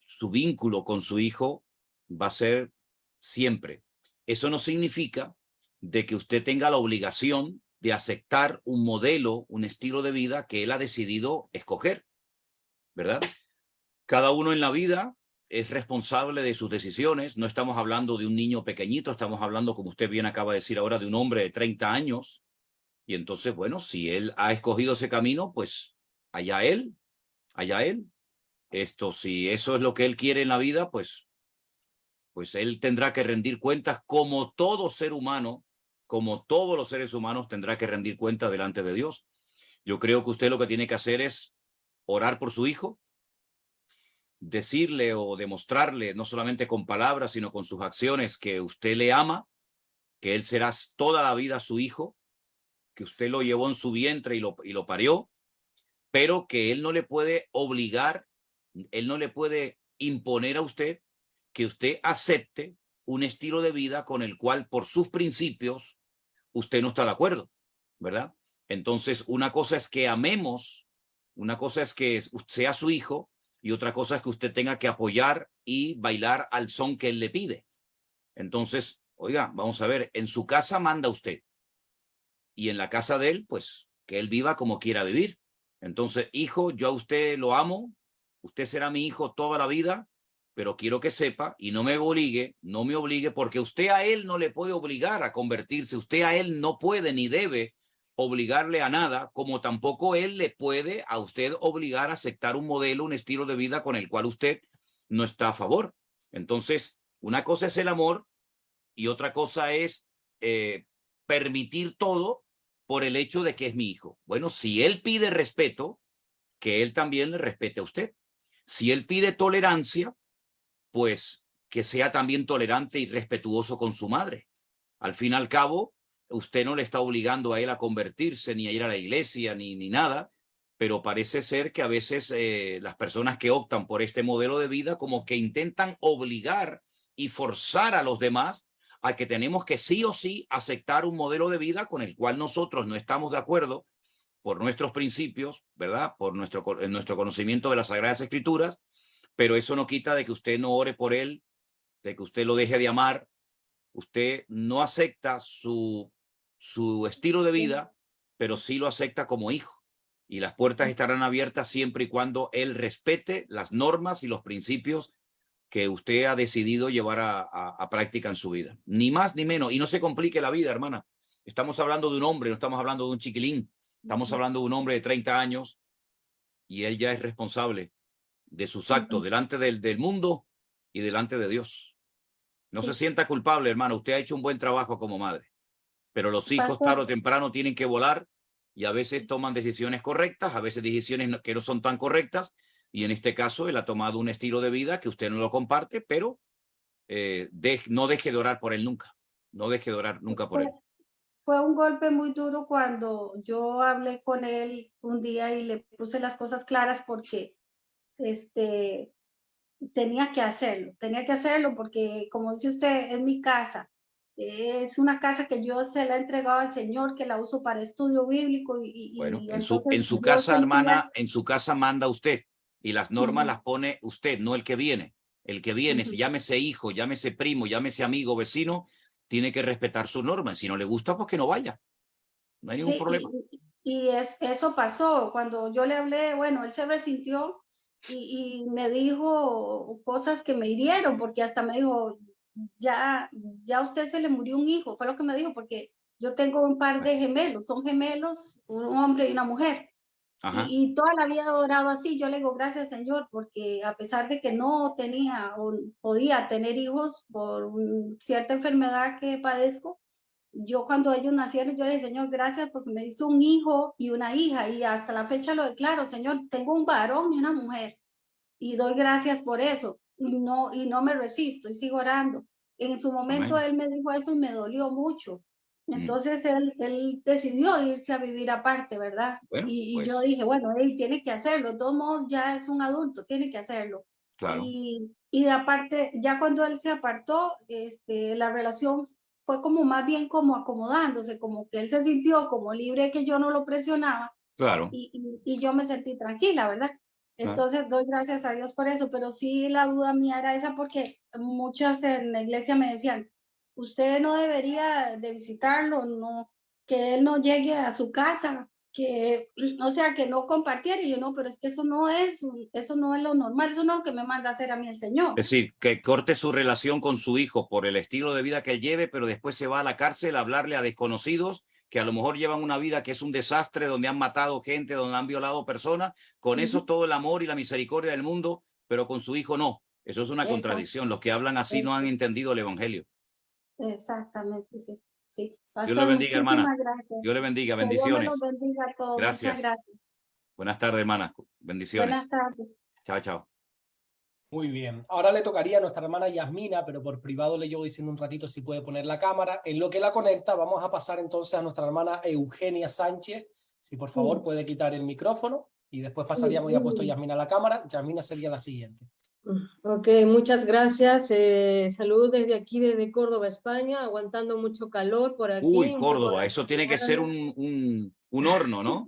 su vínculo con su hijo va a ser siempre. Eso no significa de que usted tenga la obligación de aceptar un modelo, un estilo de vida que él ha decidido escoger, ¿verdad? Cada uno en la vida es responsable de sus decisiones. No estamos hablando de un niño pequeñito, estamos hablando, como usted bien acaba de decir ahora, de un hombre de 30 años. Y entonces, bueno, si él ha escogido ese camino, pues allá él, allá él. Si eso es lo que él quiere en la vida, pues él tendrá que rendir cuentas como todo ser humano, como todos los seres humanos tendrá que rendir cuentas delante de Dios. Yo creo que usted lo que tiene que hacer es orar por su hijo, decirle o demostrarle, no solamente con palabras, sino con sus acciones, que usted le ama, que él será toda la vida su hijo, que usted lo llevó en su vientre y lo parió, pero que él no le puede obligar, él no le puede imponer a usted que usted acepte un estilo de vida con el cual, por sus principios, usted no está de acuerdo, ¿verdad? Entonces, una cosa es que amemos, una cosa es que sea su hijo, y otra cosa es que usted tenga que apoyar y bailar al son que él le pide. Entonces, oiga, vamos a ver, en su casa manda usted, y en la casa de él, pues, que él viva como quiera vivir. Entonces, hijo, yo a usted lo amo, usted será mi hijo toda la vida, pero quiero que sepa, y no me obligue, porque usted a él no le puede obligar a convertirse, usted a él no puede ni debe obligarle a nada, como tampoco él le puede a usted obligar a aceptar un modelo, un estilo de vida con el cual usted no está a favor. Entonces, una cosa es el amor y otra cosa es permitir todo por el hecho de que es mi hijo. Bueno, si él pide respeto, que él también le respete a usted. Si él pide tolerancia, pues que sea también tolerante y respetuoso con su madre. Al fin y al cabo, usted no le está obligando a él a convertirse, ni a ir a la iglesia, ni nada, pero parece ser que a veces las personas que optan por este modelo de vida como que intentan obligar y forzar a los demás a que tenemos que sí o sí aceptar un modelo de vida con el cual nosotros no estamos de acuerdo, por nuestros principios, ¿verdad? Por nuestro conocimiento de las Sagradas Escrituras, pero eso no quita de que usted no ore por él, de que usted lo deje de amar. Usted no acepta su estilo de vida, pero sí lo acepta como hijo. Y las puertas estarán abiertas siempre y cuando él respete las normas y los principios que usted ha decidido llevar a práctica en su vida. Ni más ni menos. Y no se complique la vida, hermana. Estamos hablando de un hombre, no estamos hablando de un chiquilín. Estamos hablando de un hombre de 30 años y él ya es responsable de sus actos delante del mundo y delante de Dios. No se sienta culpable, hermano. Usted ha hecho un buen trabajo como madre. Pero los hijos, tarde o temprano, tienen que volar y a veces toman decisiones correctas, a veces decisiones que no son tan correctas. Y en este caso, él ha tomado un estilo de vida que usted no lo comparte, pero no deje de orar por él nunca. No deje de orar nunca por él. Fue un golpe muy duro cuando yo hablé con él un día y le puse las cosas claras porque tenía que hacerlo porque, como dice usted, es mi casa. Es una casa que yo se la he entregado al Señor, que la uso para estudio bíblico. Bueno, en su casa, hermana, en su casa manda usted y las normas las pone usted, no el que viene. El que viene, si llámese hijo, llámese primo, llámese amigo, vecino, tiene que respetar sus normas. Si no le gusta, pues que no vaya. No hay ningún problema. Eso pasó. Cuando yo le hablé, bueno, él se resintió y me dijo cosas que me hirieron, porque hasta me dijo, ya a usted se le murió un hijo. Fue lo que me dijo, porque yo tengo un par de gemelos. Son gemelos, un hombre y una mujer. Y toda la vida he orado así. Yo le digo, gracias, Señor, porque a pesar de que no tenía o podía tener hijos por cierta enfermedad que padezco, yo cuando ellos nacieron, yo le dije, Señor, gracias porque me diste un hijo y una hija, y hasta la fecha lo declaro, Señor, tengo un varón y una mujer, y doy gracias por eso, y no me resisto, y sigo orando. En su momento él me dijo eso y me dolió mucho. Entonces él decidió irse a vivir aparte, ¿verdad? Bueno, y yo dije, bueno, él tiene que hacerlo, de todos modos ya es un adulto, tiene que hacerlo. Claro. Y de aparte, ya cuando él se apartó, la relación fue como más bien como acomodándose, como que él se sintió como libre, que yo no lo presionaba. Claro. Y yo me sentí tranquila, ¿verdad? Entonces doy gracias a Dios por eso, pero sí la duda mía era esa, porque muchos en la iglesia me decían, usted no debería de visitarlo, no, que él no llegue a su casa, que, o sea, que no compartiera. Y yo, no, pero es que eso no es lo normal, eso no es lo que me manda a hacer a mí el Señor. Es decir, que corte su relación con su hijo por el estilo de vida que él lleve, pero después se va a la cárcel a hablarle a desconocidos que a lo mejor llevan una vida que es un desastre, donde han matado gente, donde han violado personas. Con eso todo el amor y la misericordia del mundo, pero con su hijo no. Eso es una contradicción. Los que hablan así no han entendido el evangelio. Exactamente, sí. Sí. Pastor, Dios le bendiga, hermana. Gracias. Dios le bendiga. Bendiciones. Dios los bendiga a todos. Gracias. Muchas gracias. Buenas tardes, hermana. Bendiciones. Buenas tardes. Chao, chao. Muy bien. Ahora le tocaría a nuestra hermana Yasmina, pero por privado le llevo diciendo un ratito si puede poner la cámara. En lo que la conecta, vamos a pasar entonces a nuestra hermana Eugenia Sánchez. Si por favor puede quitar el micrófono y después pasaríamos, ya puesto Yasmina a la cámara. Yasmina sería la siguiente. Ok, muchas gracias. Saludos desde aquí, desde Córdoba, España, aguantando mucho calor por aquí. Uy, Córdoba, eso tiene que ser un horno, ¿no?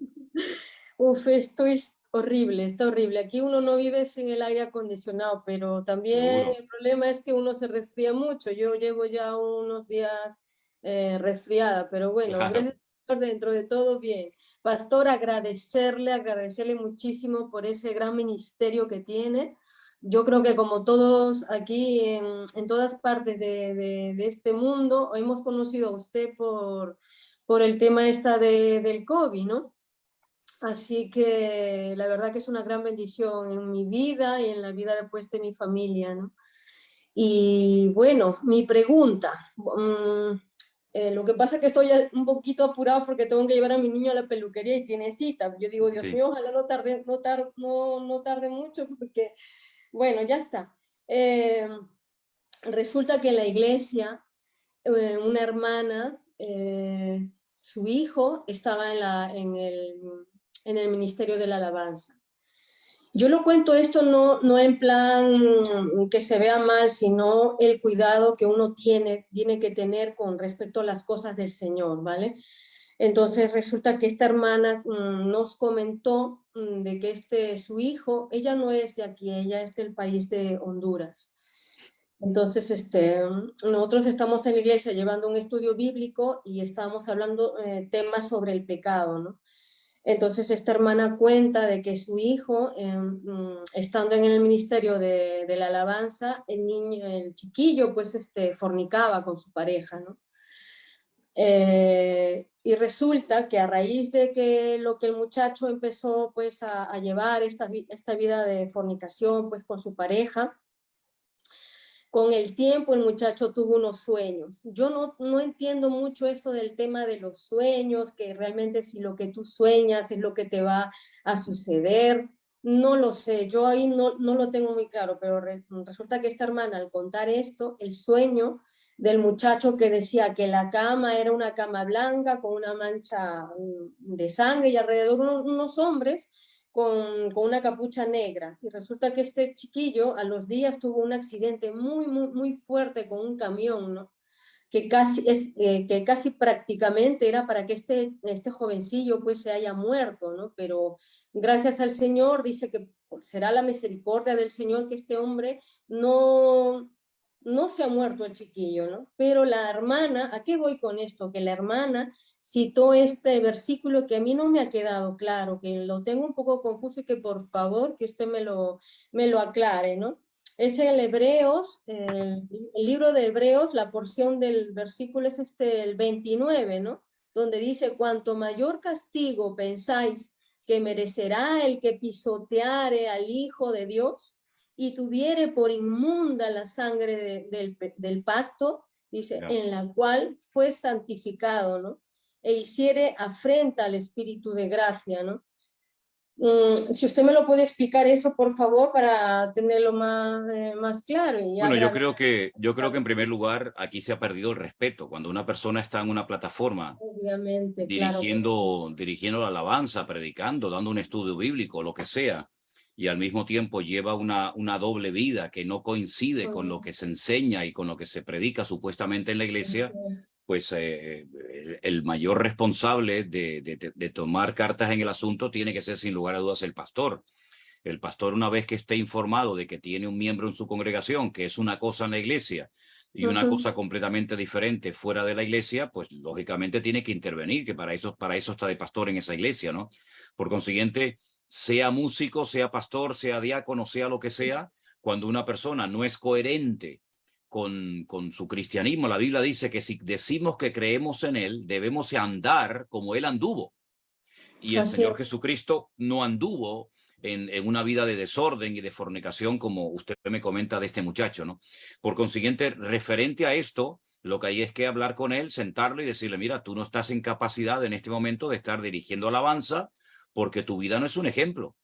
Uf, esto es horrible, está horrible. Aquí uno no vive sin el aire acondicionado, pero también el problema es que uno se resfría mucho. Yo llevo ya unos días resfriada, pero bueno, gracias dentro de todo bien. Pastor, agradecerle muchísimo por ese gran ministerio que tiene. Yo creo que como todos aquí en todas partes de este mundo, hemos conocido a usted por el tema del COVID, ¿no? Así que la verdad que es una gran bendición en mi vida y en la vida después de mi familia, ¿no? Y bueno, mi pregunta, lo que pasa es que estoy un poquito apurado porque tengo que llevar a mi niño a la peluquería y tiene cita. Yo digo, Dios mío, ojalá no tarde mucho porque... Bueno, ya está. Resulta que en la iglesia, una hermana, su hijo estaba en el ministerio de la alabanza. Yo lo cuento esto no en plan que se vea mal, sino el cuidado que uno tiene que tener con respecto a las cosas del Señor, ¿vale? Entonces resulta que esta hermana nos comentó de que su hijo, ella no es de aquí, ella es del país de Honduras. Entonces, nosotros estamos en la iglesia llevando un estudio bíblico y estamos hablando temas sobre el pecado, ¿no? Entonces esta hermana cuenta de que su hijo, estando en el ministerio de la alabanza, el chiquillo, pues, fornicaba con su pareja, ¿no? Y resulta que a raíz de que el muchacho empezó, pues, a llevar esta vida de fornicación, pues, con su pareja, con el tiempo el muchacho tuvo unos sueños. Yo no entiendo mucho eso del tema de los sueños, que realmente si lo que tú sueñas es lo que te va a suceder. No lo sé, yo ahí no lo tengo muy claro, pero resulta que esta hermana, al contar esto, el sueño del muchacho que decía que la cama era una cama blanca con una mancha de sangre y alrededor unos hombres con una capucha negra, y resulta que este chiquillo a los días tuvo un accidente muy fuerte con un camión, ¿no? Que casi prácticamente era para que este jovencillo pues se haya muerto, ¿no? Pero gracias al Señor, dice que será la misericordia del Señor que este hombre no se ha muerto el chiquillo, ¿no? Pero la hermana, ¿a qué voy con esto? Que la hermana citó este versículo que a mí no me ha quedado claro, que lo tengo un poco confuso y que por favor que usted me lo aclare, ¿no? Es el Hebreos, el libro de Hebreos, la porción del versículo es el 29, ¿no? Donde dice, cuanto mayor castigo pensáis que merecerá el que pisoteare al Hijo de Dios, y tuviere por inmunda la sangre del pacto, dice, no, en la cual fue santificado, ¿no? E hiciere afrenta al Espíritu de gracia, ¿no? Si usted me lo puede explicar eso, por favor, para tenerlo más claro. Y bueno, yo creo que en primer lugar aquí se ha perdido el respeto. Cuando una persona está en una plataforma, obviamente, dirigiendo la alabanza, predicando, dando un estudio bíblico, lo que sea, y al mismo tiempo lleva una doble vida que no coincide con lo que se enseña y con lo que se predica supuestamente en la iglesia, pues el mayor responsable de tomar cartas en el asunto tiene que ser sin lugar a dudas el pastor. El pastor, una vez que esté informado de que tiene un miembro en su congregación que es una cosa en la iglesia y una cosa completamente diferente fuera de la iglesia, pues lógicamente tiene que intervenir, que para eso está de pastor en esa iglesia, ¿no? Por consiguiente, sea músico, sea pastor, sea diácono, sea lo que sea, cuando una persona no es coherente con su cristianismo, la Biblia dice que si decimos que creemos en él, debemos andar como él anduvo. Y el Señor Jesucristo no anduvo en una vida de desorden y de fornicación, como usted me comenta de este muchacho, ¿no? Por consiguiente, referente a esto, lo que hay es que hablar con él, sentarlo y decirle, mira, tú no estás en capacidad en este momento de estar dirigiendo alabanza, porque tu vida no es un ejemplo.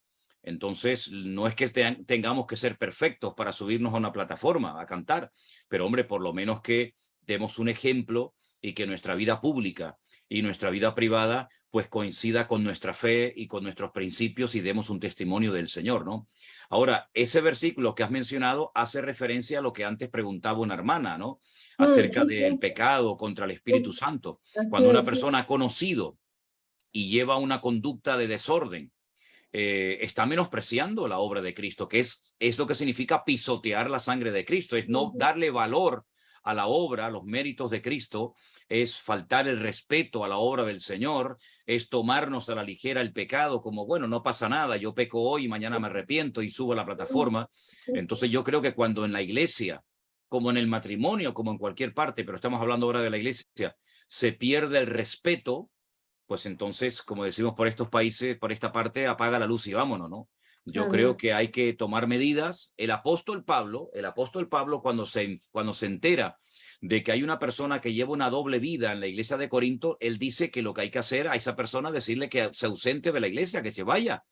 Entonces, no es que tengamos que ser perfectos para subirnos a una plataforma a cantar, pero hombre, por lo menos que demos un ejemplo y que nuestra vida pública y nuestra vida privada pues coincida con nuestra fe y con nuestros principios y demos un testimonio del Señor, ¿no? Ahora, ese versículo que has mencionado hace referencia a lo que antes preguntaba una hermana, ¿no? Acerca del pecado contra el Espíritu Santo. Cuando una persona ha conocido y lleva una conducta de desorden, está menospreciando la obra de Cristo, que es lo que significa pisotear la sangre de Cristo, es no darle valor a la obra, a los méritos de Cristo, es faltar el respeto a la obra del Señor, es tomarnos a la ligera el pecado como, bueno, no pasa nada, yo peco hoy, mañana me arrepiento y subo a la plataforma. Entonces yo creo que cuando en la iglesia, como en el matrimonio, como en cualquier parte, pero estamos hablando ahora de la iglesia, se pierde el respeto, pues entonces, como decimos por estos países, por esta parte, apaga la luz y vámonos, ¿no? Yo creo que hay que tomar medidas. El apóstol Pablo, cuando se entera de que hay una persona que lleva una doble vida en la iglesia de Corinto, él dice que lo que hay que hacer a esa persona, decirle que se ausente de la iglesia, que se vaya,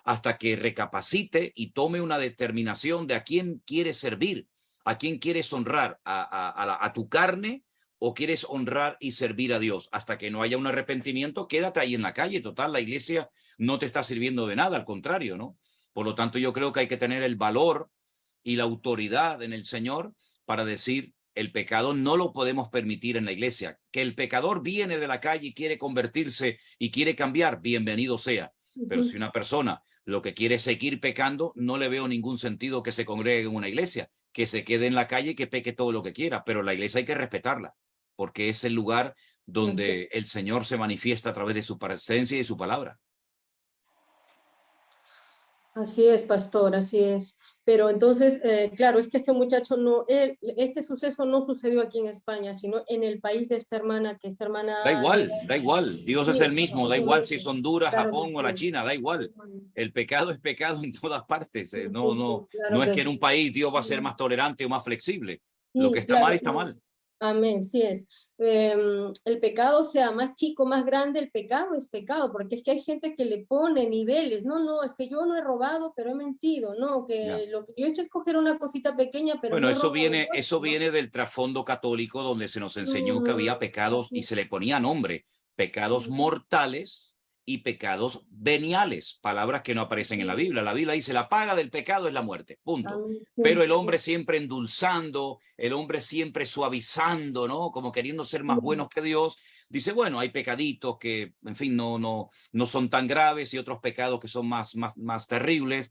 hasta que recapacite y tome una determinación de a quién quieres servir, a quién quieres honrar, a tu carne, o quieres honrar y servir a Dios. Hasta que no haya un arrepentimiento, quédate ahí en la calle. Total, la iglesia no te está sirviendo de nada, al contrario, ¿no? Por lo tanto, yo creo que hay que tener el valor y la autoridad en el Señor para decir, el pecado no lo podemos permitir en la iglesia. Que el pecador viene de la calle y quiere convertirse y quiere cambiar, bienvenido sea. Pero si una persona lo que quiere es seguir pecando, no le veo ningún sentido que se congregue en una iglesia, que se quede en la calle y que peque todo lo que quiera. Pero la iglesia hay que respetarla, porque es el lugar donde el Señor se manifiesta a través de su presencia y su palabra. Así es, pastor, así es. Pero entonces, claro, es que este muchacho no, este suceso no sucedió aquí en España, sino en el país de esta hermana, que esta hermana... Da igual, Dios es el mismo, da igual si es Honduras, Claro, Japón o la China, da igual. El pecado es pecado en todas partes. No es que en un país Dios va a ser más tolerante o más flexible. Lo que está mal está mal. Amén, sí es. El pecado sea más chico, más grande, el pecado es pecado, porque es que hay gente que le pone niveles. No, es que yo no he robado, pero he mentido. No, que lo que yo he hecho es coger una cosita pequeña, pero bueno, no eso viene del trasfondo católico, donde se nos enseñó que había pecados y se le ponía nombre, pecados mortales y pecados veniales, palabras que no aparecen en la Biblia. La Biblia dice, la paga del pecado es la muerte, punto. Pero el hombre siempre endulzando, el hombre siempre suavizando, ¿no? Como queriendo ser más buenos que Dios. Dice, bueno, hay pecaditos que, en fin, no son tan graves y otros pecados que son más terribles.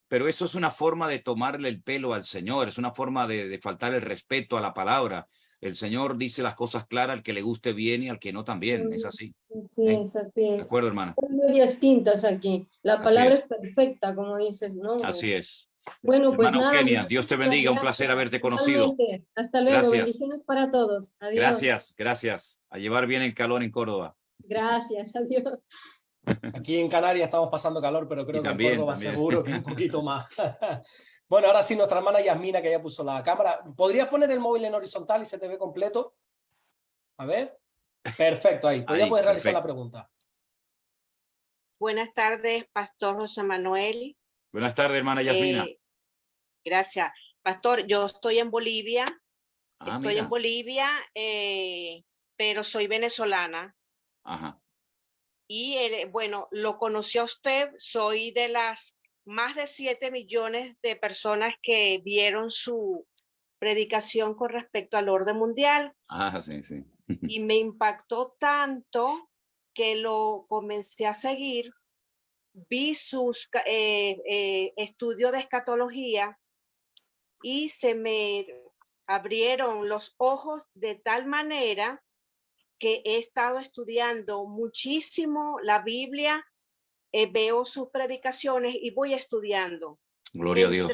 Pero eso es una forma de tomarle el pelo al Señor, es una forma de faltar el respeto a la palabra. El Señor dice las cosas claras al que le guste bien y al que no también, es así. Sí, es así. De acuerdo, hermana. Hay medias tintas aquí. La palabra es perfecta, como dices, ¿no? Así es. Bueno, pues hermano nada. Kenia, Dios te bendiga, un placer haberte conocido. Igualmente. Hasta luego, Gracias. bendiciones para todos. Adiós. Gracias. A llevar bien el calor en Córdoba. Gracias, adiós. Aquí en Canarias estamos pasando calor, pero creo que en Córdoba también. seguro que un poquito más. Bueno, ahora sí, nuestra hermana Yasmina, que ya puso la cámara. ¿Podrías poner el móvil en horizontal y se te ve completo? A ver. Perfecto, ahí. Pues ya puedes realizar la pregunta. Buenas tardes, Pastor José Manuel. Buenas tardes, hermana Yasmina. Gracias. Pastor, yo estoy en Bolivia. Mira. En Bolivia, pero soy venezolana. Ajá. Y bueno, lo conocí a usted. Soy de las más de 7 millones de personas que vieron su predicación con respecto al orden mundial. Sí. Y me impactó tanto que lo comencé a seguir. Vi sus estudios de escatología y se me abrieron los ojos de tal manera que he estado estudiando muchísimo la Biblia, veo sus predicaciones y voy estudiando. Gloria a Dios.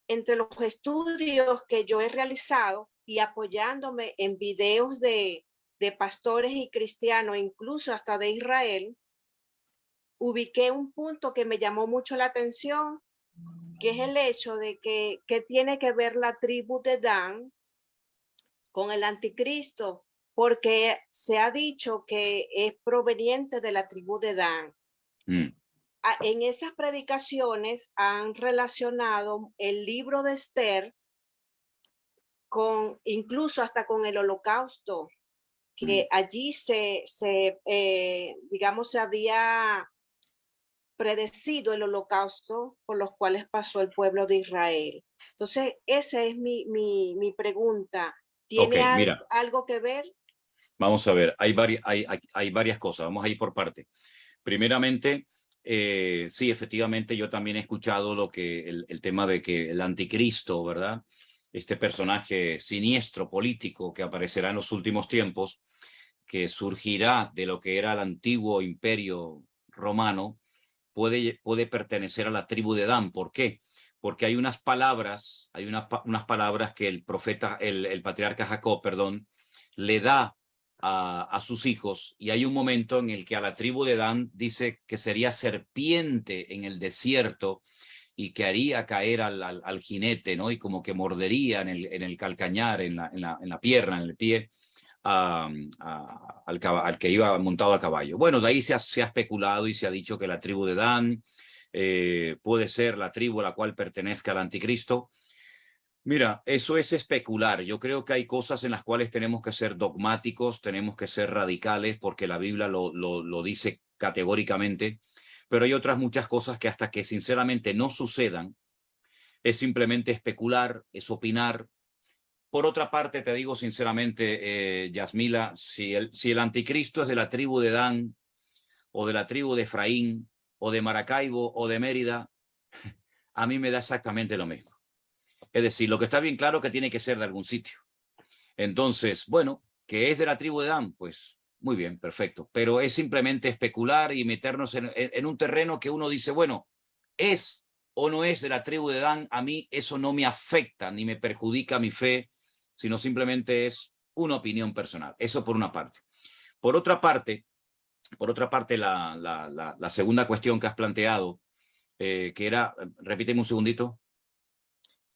Entre los estudios que yo he realizado y apoyándome en videos de pastores y cristianos, incluso hasta de Israel, ubiqué un punto que me llamó mucho la atención, que es el hecho de que tiene que ver la tribu de Dan con el anticristo, porque se ha dicho que es proveniente de la tribu de Dan. En esas predicaciones han relacionado el libro de Esther incluso hasta con el holocausto, que allí digamos, se había predecido el holocausto por los cuales pasó el pueblo de Israel. Entonces, esa es mi pregunta. ¿Tiene algo que ver? Vamos a ver, hay varias cosas, vamos a ir por parte. Primeramente, sí, efectivamente, yo también he escuchado el tema de que el anticristo, ¿verdad? Este personaje siniestro político que aparecerá en los últimos tiempos, que surgirá de lo que era el antiguo imperio romano, puede pertenecer a la tribu de Dan. ¿Por qué? Porque hay unas palabras que el patriarca Jacob, le da a sus hijos, y hay un momento en el que a la tribu de Dan dice que sería serpiente en el desierto y que haría caer al jinete, ¿no? Y como que mordería en el calcañar, en la pierna, en el pie, al que iba montado a caballo. Bueno, de ahí se ha especulado y se ha dicho que la tribu de Dan puede ser la tribu a la cual pertenezca el anticristo. Mira, eso es especular. Yo creo que hay cosas en las cuales tenemos que ser dogmáticos, tenemos que ser radicales, porque la Biblia lo dice categóricamente, pero hay otras muchas cosas que hasta que sinceramente no sucedan, es simplemente especular, es opinar, Por otra parte, te digo sinceramente, Yasmila, si el anticristo es de la tribu de Dan, o de la tribu de Efraín, o de Maracaibo, o de Mérida, a mí me da exactamente lo mismo. Es decir, lo que está bien claro que tiene que ser de algún sitio. Entonces, bueno, que es de la tribu de Dan, pues muy bien, perfecto. Pero es simplemente especular y meternos en un terreno que uno dice, bueno, es o no es de la tribu de Dan, a mí eso no me afecta ni me perjudica mi fe, sino simplemente es una opinión personal. Eso por una parte. Por otra parte, la segunda cuestión que has planteado, que era, repíteme un segundito.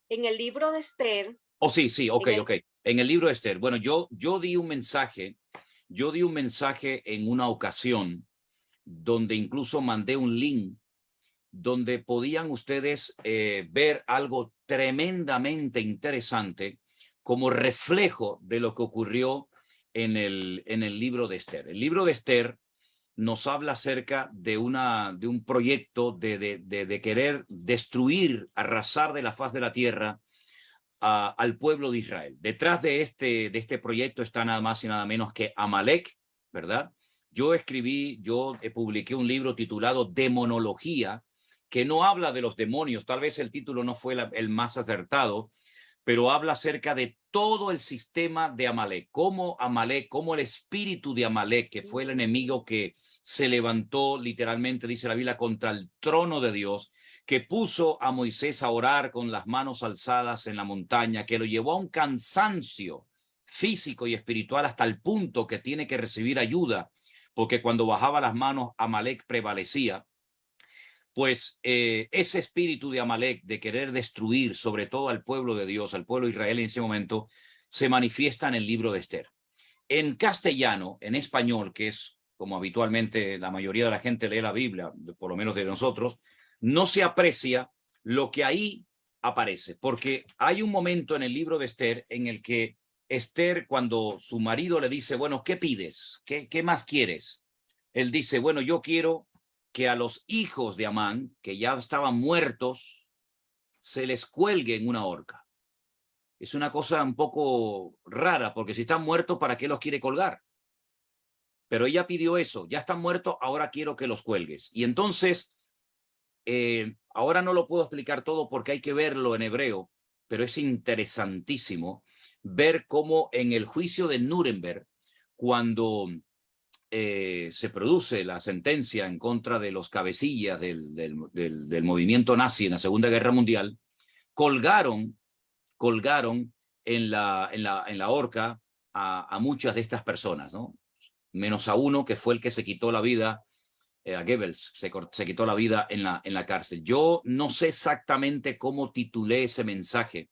En el libro de Esther. Oh, sí, ok. En el libro de Esther. Bueno, yo di un mensaje en una ocasión donde incluso mandé un link donde podían ustedes ver algo tremendamente interesante como reflejo de lo que ocurrió en el libro de Esther. El libro de Esther nos habla acerca de un proyecto de querer destruir, arrasar de la faz de la tierra al pueblo de Israel. Detrás de este proyecto está nada más y nada menos que Amalek, ¿verdad? Yo publiqué un libro titulado Demonología, que no habla de los demonios, tal vez el título no fue el más acertado, pero habla acerca de todo el sistema de Amalek, cómo el espíritu de Amalek, que fue el enemigo que se levantó literalmente, dice la Biblia, contra el trono de Dios, que puso a Moisés a orar con las manos alzadas en la montaña, que lo llevó a un cansancio físico y espiritual hasta el punto que tiene que recibir ayuda, porque cuando bajaba las manos, Amalek prevalecía. Pues ese espíritu de Amalek, de querer destruir sobre todo al pueblo de Dios, al pueblo de Israel en ese momento, se manifiesta en el libro de Esther. En castellano, en español, que es como habitualmente la mayoría de la gente lee la Biblia, por lo menos de nosotros, no se aprecia lo que ahí aparece, porque hay un momento en el libro de Esther en el que Esther, cuando su marido le dice, bueno, ¿qué pides? ¿Qué más quieres? Él dice, bueno, yo quiero que a los hijos de Amán, que ya estaban muertos, se les cuelgue en una horca. Es una cosa un poco rara, porque si están muertos, ¿para qué los quiere colgar? Pero ella pidió eso, ya están muertos, ahora quiero que los cuelgues. Y entonces, ahora no lo puedo explicar todo porque hay que verlo en hebreo, pero es interesantísimo ver cómo en el juicio de Nuremberg, cuando se produce la sentencia en contra de los cabecillas del movimiento nazi en la Segunda Guerra Mundial, colgaron en la horca a muchas de estas personas, ¿no? Menos a uno que fue el que se quitó la vida, a Goebbels, se quitó la vida en la cárcel. Yo no sé exactamente cómo titulé ese mensaje,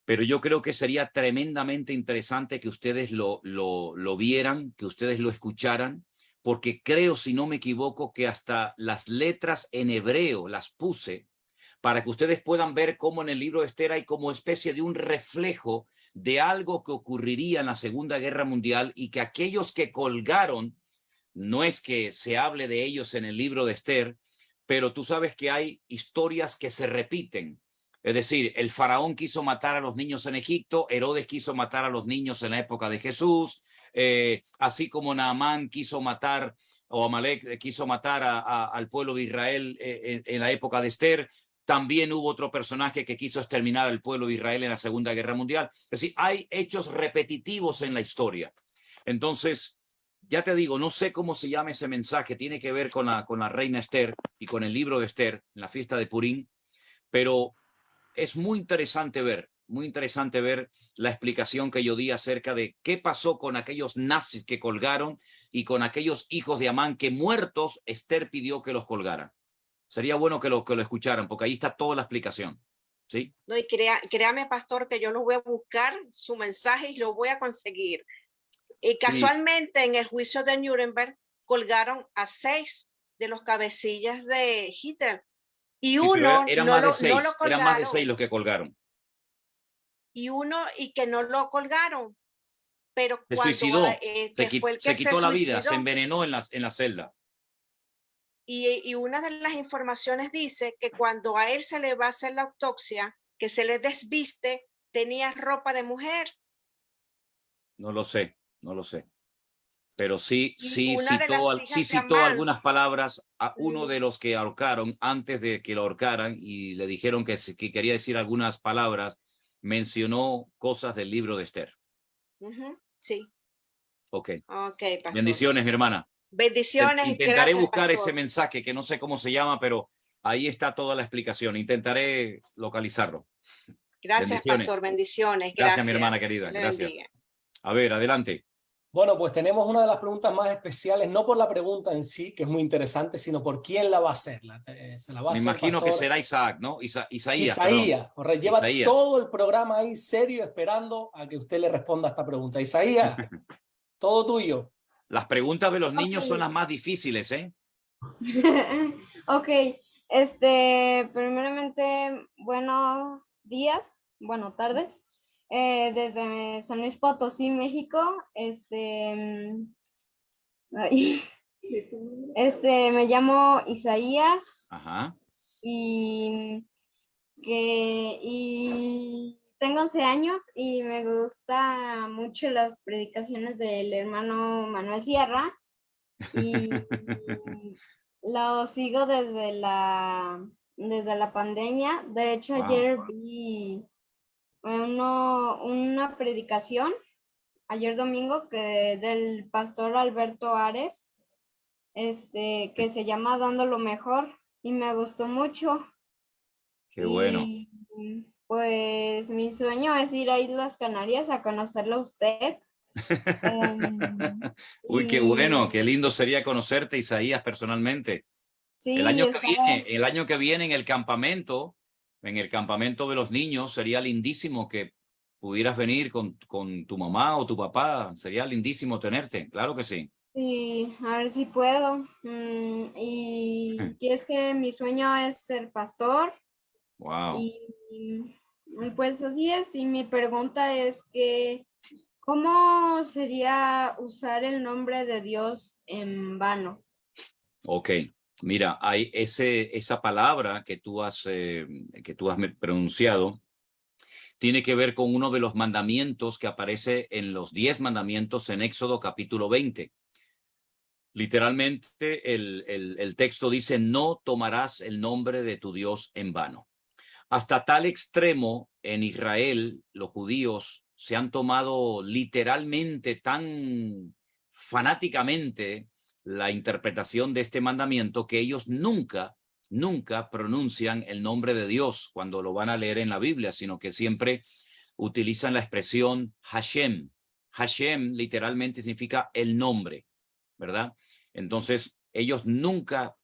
pero yo creo que sería tremendamente interesante que ustedes lo vieran, que ustedes lo escucharan, porque creo, si no me equivoco, que hasta las letras en hebreo las puse para que ustedes puedan ver cómo en el libro de Esther hay como especie de un reflejo de algo que ocurriría en la Segunda Guerra Mundial y que aquellos que colgaron, no es que se hable de ellos en el libro de Esther, pero tú sabes que hay historias que se repiten. Es decir, el faraón quiso matar a los niños en Egipto, Herodes quiso matar a los niños en la época de Jesús, así como Naamán quiso matar, o Amalek quiso matar al pueblo de Israel en la época de Esther. También hubo otro personaje que quiso exterminar al pueblo de Israel en la Segunda Guerra Mundial. Es decir, hay hechos repetitivos en la historia. Entonces, ya te digo, no sé cómo se llama ese mensaje, tiene que ver con la reina Esther y con el libro de Esther, en la fiesta de Purim, pero es muy interesante ver la explicación que yo di acerca de qué pasó con aquellos nazis que colgaron y con aquellos hijos de Amán que muertos Esther pidió que los colgaran. Sería bueno que lo escucharan, porque ahí está toda la explicación. ¿Sí? No, y créame, pastor, que yo lo voy a buscar su mensaje y lo voy a conseguir. Y casualmente en el juicio de Nuremberg colgaron a 6 de los cabecillas de Hitler. Y uno eran no más lo de 6, colgaron. eran más de 6 los que colgaron. Y que no lo colgaron. Pero se cuando suicidó, fue el que se quitó la vida, suicidó, se envenenó en la celda. Y una de las informaciones dice que cuando a él se le va a hacer la autopsia, que se le desviste tenía ropa de mujer. No lo sé, no lo sé. Pero sí, Y sí una de las citó, hijas sí de citó Amán. algunas palabras a uno de los que ahorcaron antes de que lo ahorcaran y le dijeron que quería decir algunas palabras. Mencionó cosas del libro de Esther. Sí. Ok. Ok, pastor. Bendiciones, mi hermana. Bendiciones. Intentaré Gracias, buscar pastor. ese mensaje que no sé cómo se llama, pero ahí está toda la explicación. Intentaré localizarlo. Gracias, Bendiciones. pastor. Bendiciones. Gracias, mi Gracias. hermana querida. Dios le Gracias. bendiga. A ver, adelante. Bueno, pues tenemos una de las preguntas más especiales, no por la pregunta en sí, que es muy interesante, sino por quién la va a hacer. Se la va a Me hacer imagino que pastor será Isaac, ¿no? Isaías, Isaías, correcto. Lleva Isaías. todo el programa ahí serio esperando a que usted le responda a esta pregunta. Isaías, todo tuyo. Las preguntas de los niños Ok. son las más difíciles, ¿eh? Ok, primeramente, buenos días, buenas tardes, desde San Luis Potosí, México, ay, me llamo Isaías Ajá. y tengo 11 años y me gusta mucho las predicaciones del hermano Manuel Sierra y lo sigo desde la pandemia. De hecho, Wow. ayer vi una predicación, ayer domingo, del pastor Alberto Ares, que se llama Dando lo Mejor, y me gustó mucho. Qué bueno. Y pues mi sueño es ir a Islas Canarias a conocerlo a usted. Uy, qué bueno, qué lindo sería conocerte, Isaías, personalmente. Sí, El año que viene en el campamento de los niños, sería lindísimo que pudieras venir con tu mamá o tu papá. Sería lindísimo tenerte, claro que sí. Sí, a ver si puedo. Y es que mi sueño es ser pastor. Wow. Y pues así es. Y mi pregunta es que, ¿cómo sería usar el nombre de Dios en vano? Ok, mira, hay esa palabra que tú has pronunciado, tiene que ver con uno de los mandamientos que aparece en los 10 mandamientos en Éxodo capítulo 20. Literalmente el texto dice, no tomarás el nombre de tu Dios en vano. Hasta tal extremo en Israel, los judíos se han tomado literalmente tan fanáticamente la interpretación de este mandamiento que ellos nunca pronuncian el nombre de Dios cuando lo van a leer en la Biblia, sino que siempre utilizan la expresión Hashem. Hashem literalmente significa el nombre, ¿verdad? Entonces, ellos nunca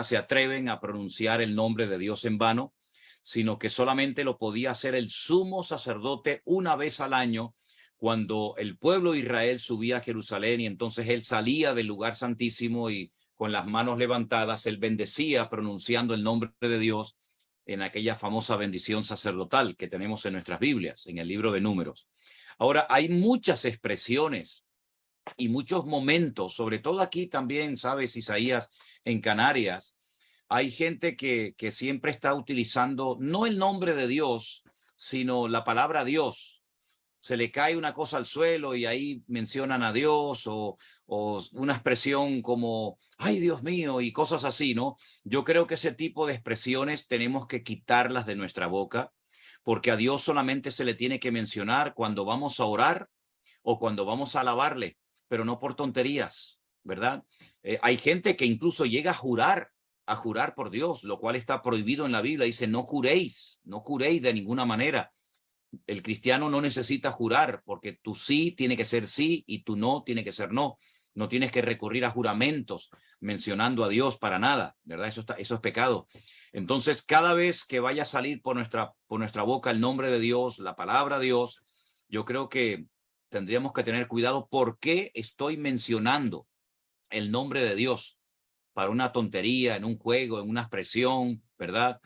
se atreven a pronunciar el nombre de Dios en vano, sino que solamente lo podía hacer el sumo sacerdote una vez al año, cuando el pueblo de Israel subía a Jerusalén y entonces él salía del lugar santísimo y con las manos levantadas, él bendecía pronunciando el nombre de Dios en aquella famosa bendición sacerdotal que tenemos en nuestras Biblias, en el libro de Números. Ahora, hay muchas expresiones y muchos momentos, sobre todo aquí también, sabes, Isaías, en Canarias, hay gente que siempre está utilizando no el nombre de Dios, sino la palabra Dios. Se le cae una cosa al suelo y ahí mencionan a Dios o una expresión como, ay, Dios mío, y cosas así, ¿no? Yo creo que ese tipo de expresiones tenemos que quitarlas de nuestra boca, porque a Dios solamente se le tiene que mencionar cuando vamos a orar o cuando vamos a alabarle, pero no por tonterías, ¿verdad? Hay gente que incluso llega a jurar por Dios, lo cual está prohibido en la Biblia. Dice, no juréis de ninguna manera. El cristiano no necesita jurar, porque tu sí tiene que ser sí y tu no tiene que ser no. No tienes que recurrir a juramentos mencionando a Dios para nada, ¿verdad? Eso es pecado. Entonces, cada vez que vaya a salir por nuestra boca el nombre de Dios, la palabra Dios, yo creo que tendríamos que tener cuidado por qué estoy mencionando el nombre de Dios para una tontería, en un juego, en una expresión, ¿verdad?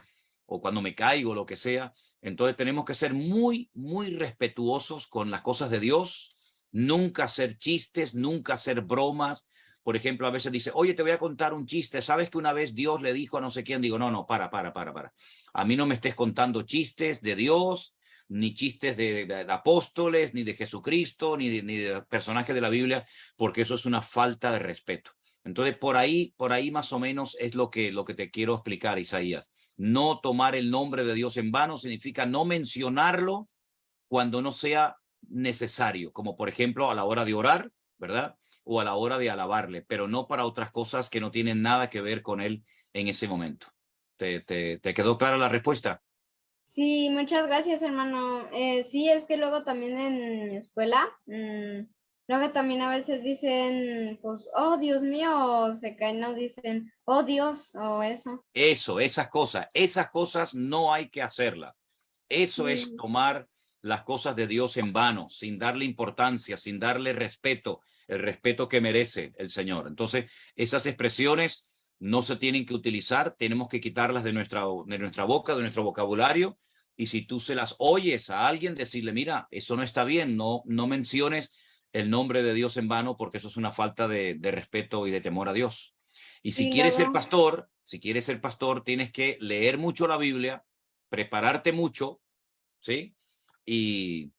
O cuando me caigo, lo que sea. Entonces tenemos que ser muy, muy respetuosos con las cosas de Dios, nunca hacer chistes, nunca hacer bromas. Por ejemplo, a veces dice, oye, te voy a contar un chiste. ¿Sabes que una vez Dios le dijo a no sé quién? Digo, no, para. A mí no me estés contando chistes de Dios, ni chistes de apóstoles, ni de Jesucristo, ni de personajes de la Biblia, porque eso es una falta de respeto. Entonces, por ahí más o menos es lo que te quiero explicar, Isaías. No tomar el nombre de Dios en vano significa no mencionarlo cuando no sea necesario, como por ejemplo a la hora de orar, ¿verdad? O a la hora de alabarle, pero no para otras cosas que no tienen nada que ver con él en ese momento. ¿Te quedó clara la respuesta? Sí, muchas gracias, hermano. Sí, es que luego también en mi escuela, luego también a veces dicen, pues, oh, Dios mío, o se caen, no dicen, oh, Dios, o eso. Eso, esas cosas no hay que hacerlas. Eso Sí. es tomar las cosas de Dios en vano, sin darle importancia, sin darle respeto, el respeto que merece el Señor. Entonces, esas expresiones no se tienen que utilizar, tenemos que quitarlas de nuestra boca, de nuestro vocabulario, y si tú se las oyes a alguien, decirle, mira, eso no está bien, no menciones el nombre de Dios en vano, porque eso es una falta de respeto y de temor a Dios. Y si Sí, quieres ser luego. pastor, tienes que leer mucho la Biblia, prepararte mucho, ¿sí? Y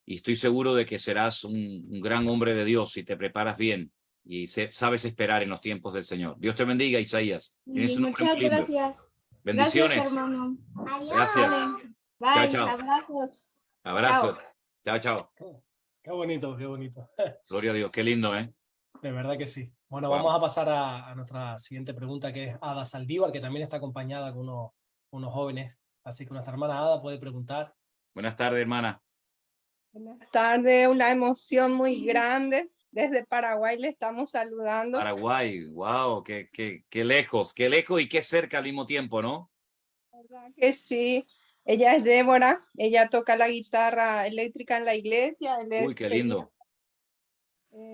estoy seguro de que serás un gran hombre de Dios si te preparas bien y sabes esperar en los tiempos del Señor. Dios te bendiga, Isaías. Tienes Y un nombre muy muchas lindo. gracias. Bendiciones. Gracias, hermano. Gracias. Vale. Bye. Chao. Abrazos. Abrazos. Chao. Qué bonito, qué bonito. Gloria a Dios, qué lindo, ¿eh? De verdad que sí. Bueno, Wow. vamos a pasar a nuestra siguiente pregunta, que es Ada Saldívar, que también está acompañada con unos jóvenes. Así que nuestra hermana Ada puede preguntar. Buenas tardes, hermana. Buenas tardes, una emoción muy grande. Desde Paraguay le estamos saludando. Paraguay, wow, qué lejos y qué cerca al mismo tiempo, ¿no? ¿Verdad que sí? Ella es Débora, ella toca la guitarra eléctrica en la iglesia. Uy, qué lindo.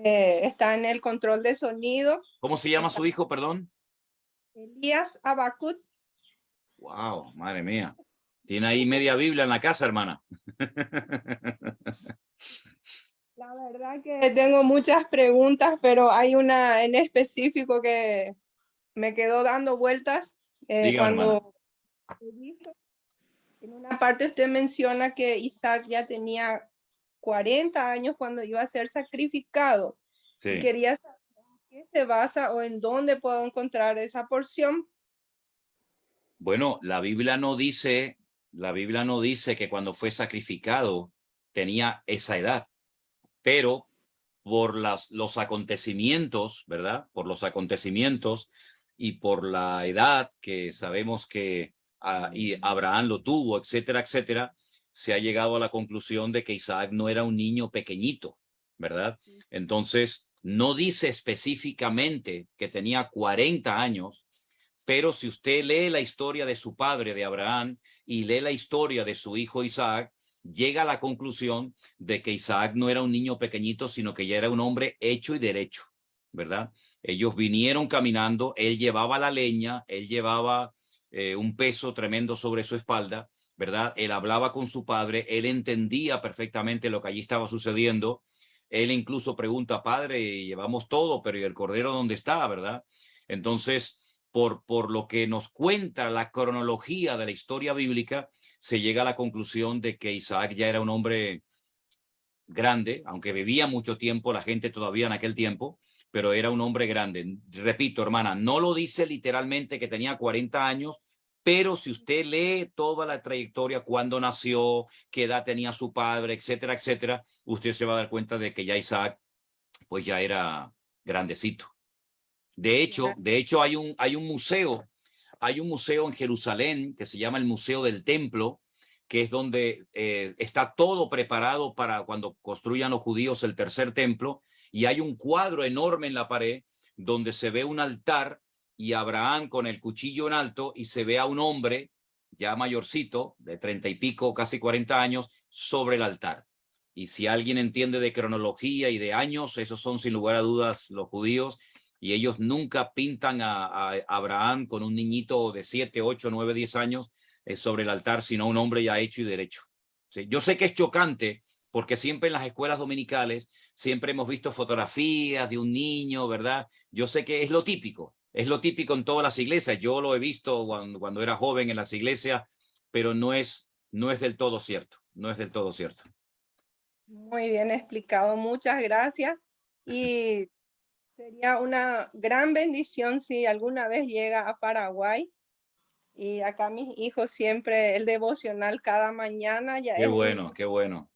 Está en el control de sonido. ¿Cómo se llama su hijo, perdón? Elías Abacut. Wow, madre mía. Tiene ahí media Biblia en la casa, hermana. La verdad que tengo muchas preguntas, pero hay una en específico que me quedó dando vueltas Dígame, cuando en una parte usted menciona que Isaac ya tenía 40 años cuando iba a ser sacrificado. Sí. Quería saber en qué se basa o en dónde puedo encontrar esa porción. Bueno, la Biblia no dice que cuando fue sacrificado tenía esa edad, pero por los acontecimientos, ¿verdad? Por los acontecimientos y por la edad que sabemos que y Abraham lo tuvo, etcétera, etcétera, se ha llegado a la conclusión de que Isaac no era un niño pequeñito, ¿verdad? Entonces, no dice específicamente que tenía 40 años, pero si usted lee la historia de su padre, de Abraham, y lee la historia de su hijo Isaac, llega a la conclusión de que Isaac no era un niño pequeñito, sino que ya era un hombre hecho y derecho, ¿verdad? Ellos vinieron caminando, él llevaba la leña, él llevaba un peso tremendo sobre su espalda, ¿verdad? Él hablaba con su padre, él entendía perfectamente lo que allí estaba sucediendo. Él incluso pregunta, padre, llevamos todo, pero ¿y el cordero dónde está, verdad? Entonces, por lo que nos cuenta la cronología de la historia bíblica, se llega a la conclusión de que Isaac ya era un hombre grande, aunque vivía mucho tiempo la gente todavía en aquel tiempo, pero era un hombre grande. Repito, hermana, no lo dice literalmente que tenía 40 años, pero si usted lee toda la trayectoria, cuándo nació, qué edad tenía su padre, etcétera, etcétera, usted se va a dar cuenta de que ya Isaac pues ya era grandecito. De hecho hay un museo en Jerusalén que se llama el Museo del Templo, que es donde está todo preparado para cuando construyan los judíos el tercer templo, y hay un cuadro enorme en la pared donde se ve un altar y Abraham con el cuchillo en alto, y se ve a un hombre ya mayorcito, de 30 y pico, casi 40 años, sobre el altar. Y si alguien entiende de cronología y de años, esos son sin lugar a dudas los judíos, y ellos nunca pintan a Abraham con un niñito de 7, 8, 9, 10 años sobre el altar, sino un hombre ya hecho y derecho. ¿Sí? Yo sé que es chocante, porque siempre en las escuelas dominicales siempre hemos visto fotografías de un niño, ¿verdad? Yo sé que es lo típico en todas las iglesias. Yo lo he visto cuando era joven en las iglesias, pero no es del todo cierto. no es del todo cierto. Muy bien explicado, muchas gracias. Y sería una gran bendición si alguna vez llega a Paraguay. Y acá mis hijos siempre el devocional cada mañana. Ya Qué es bueno, qué bueno.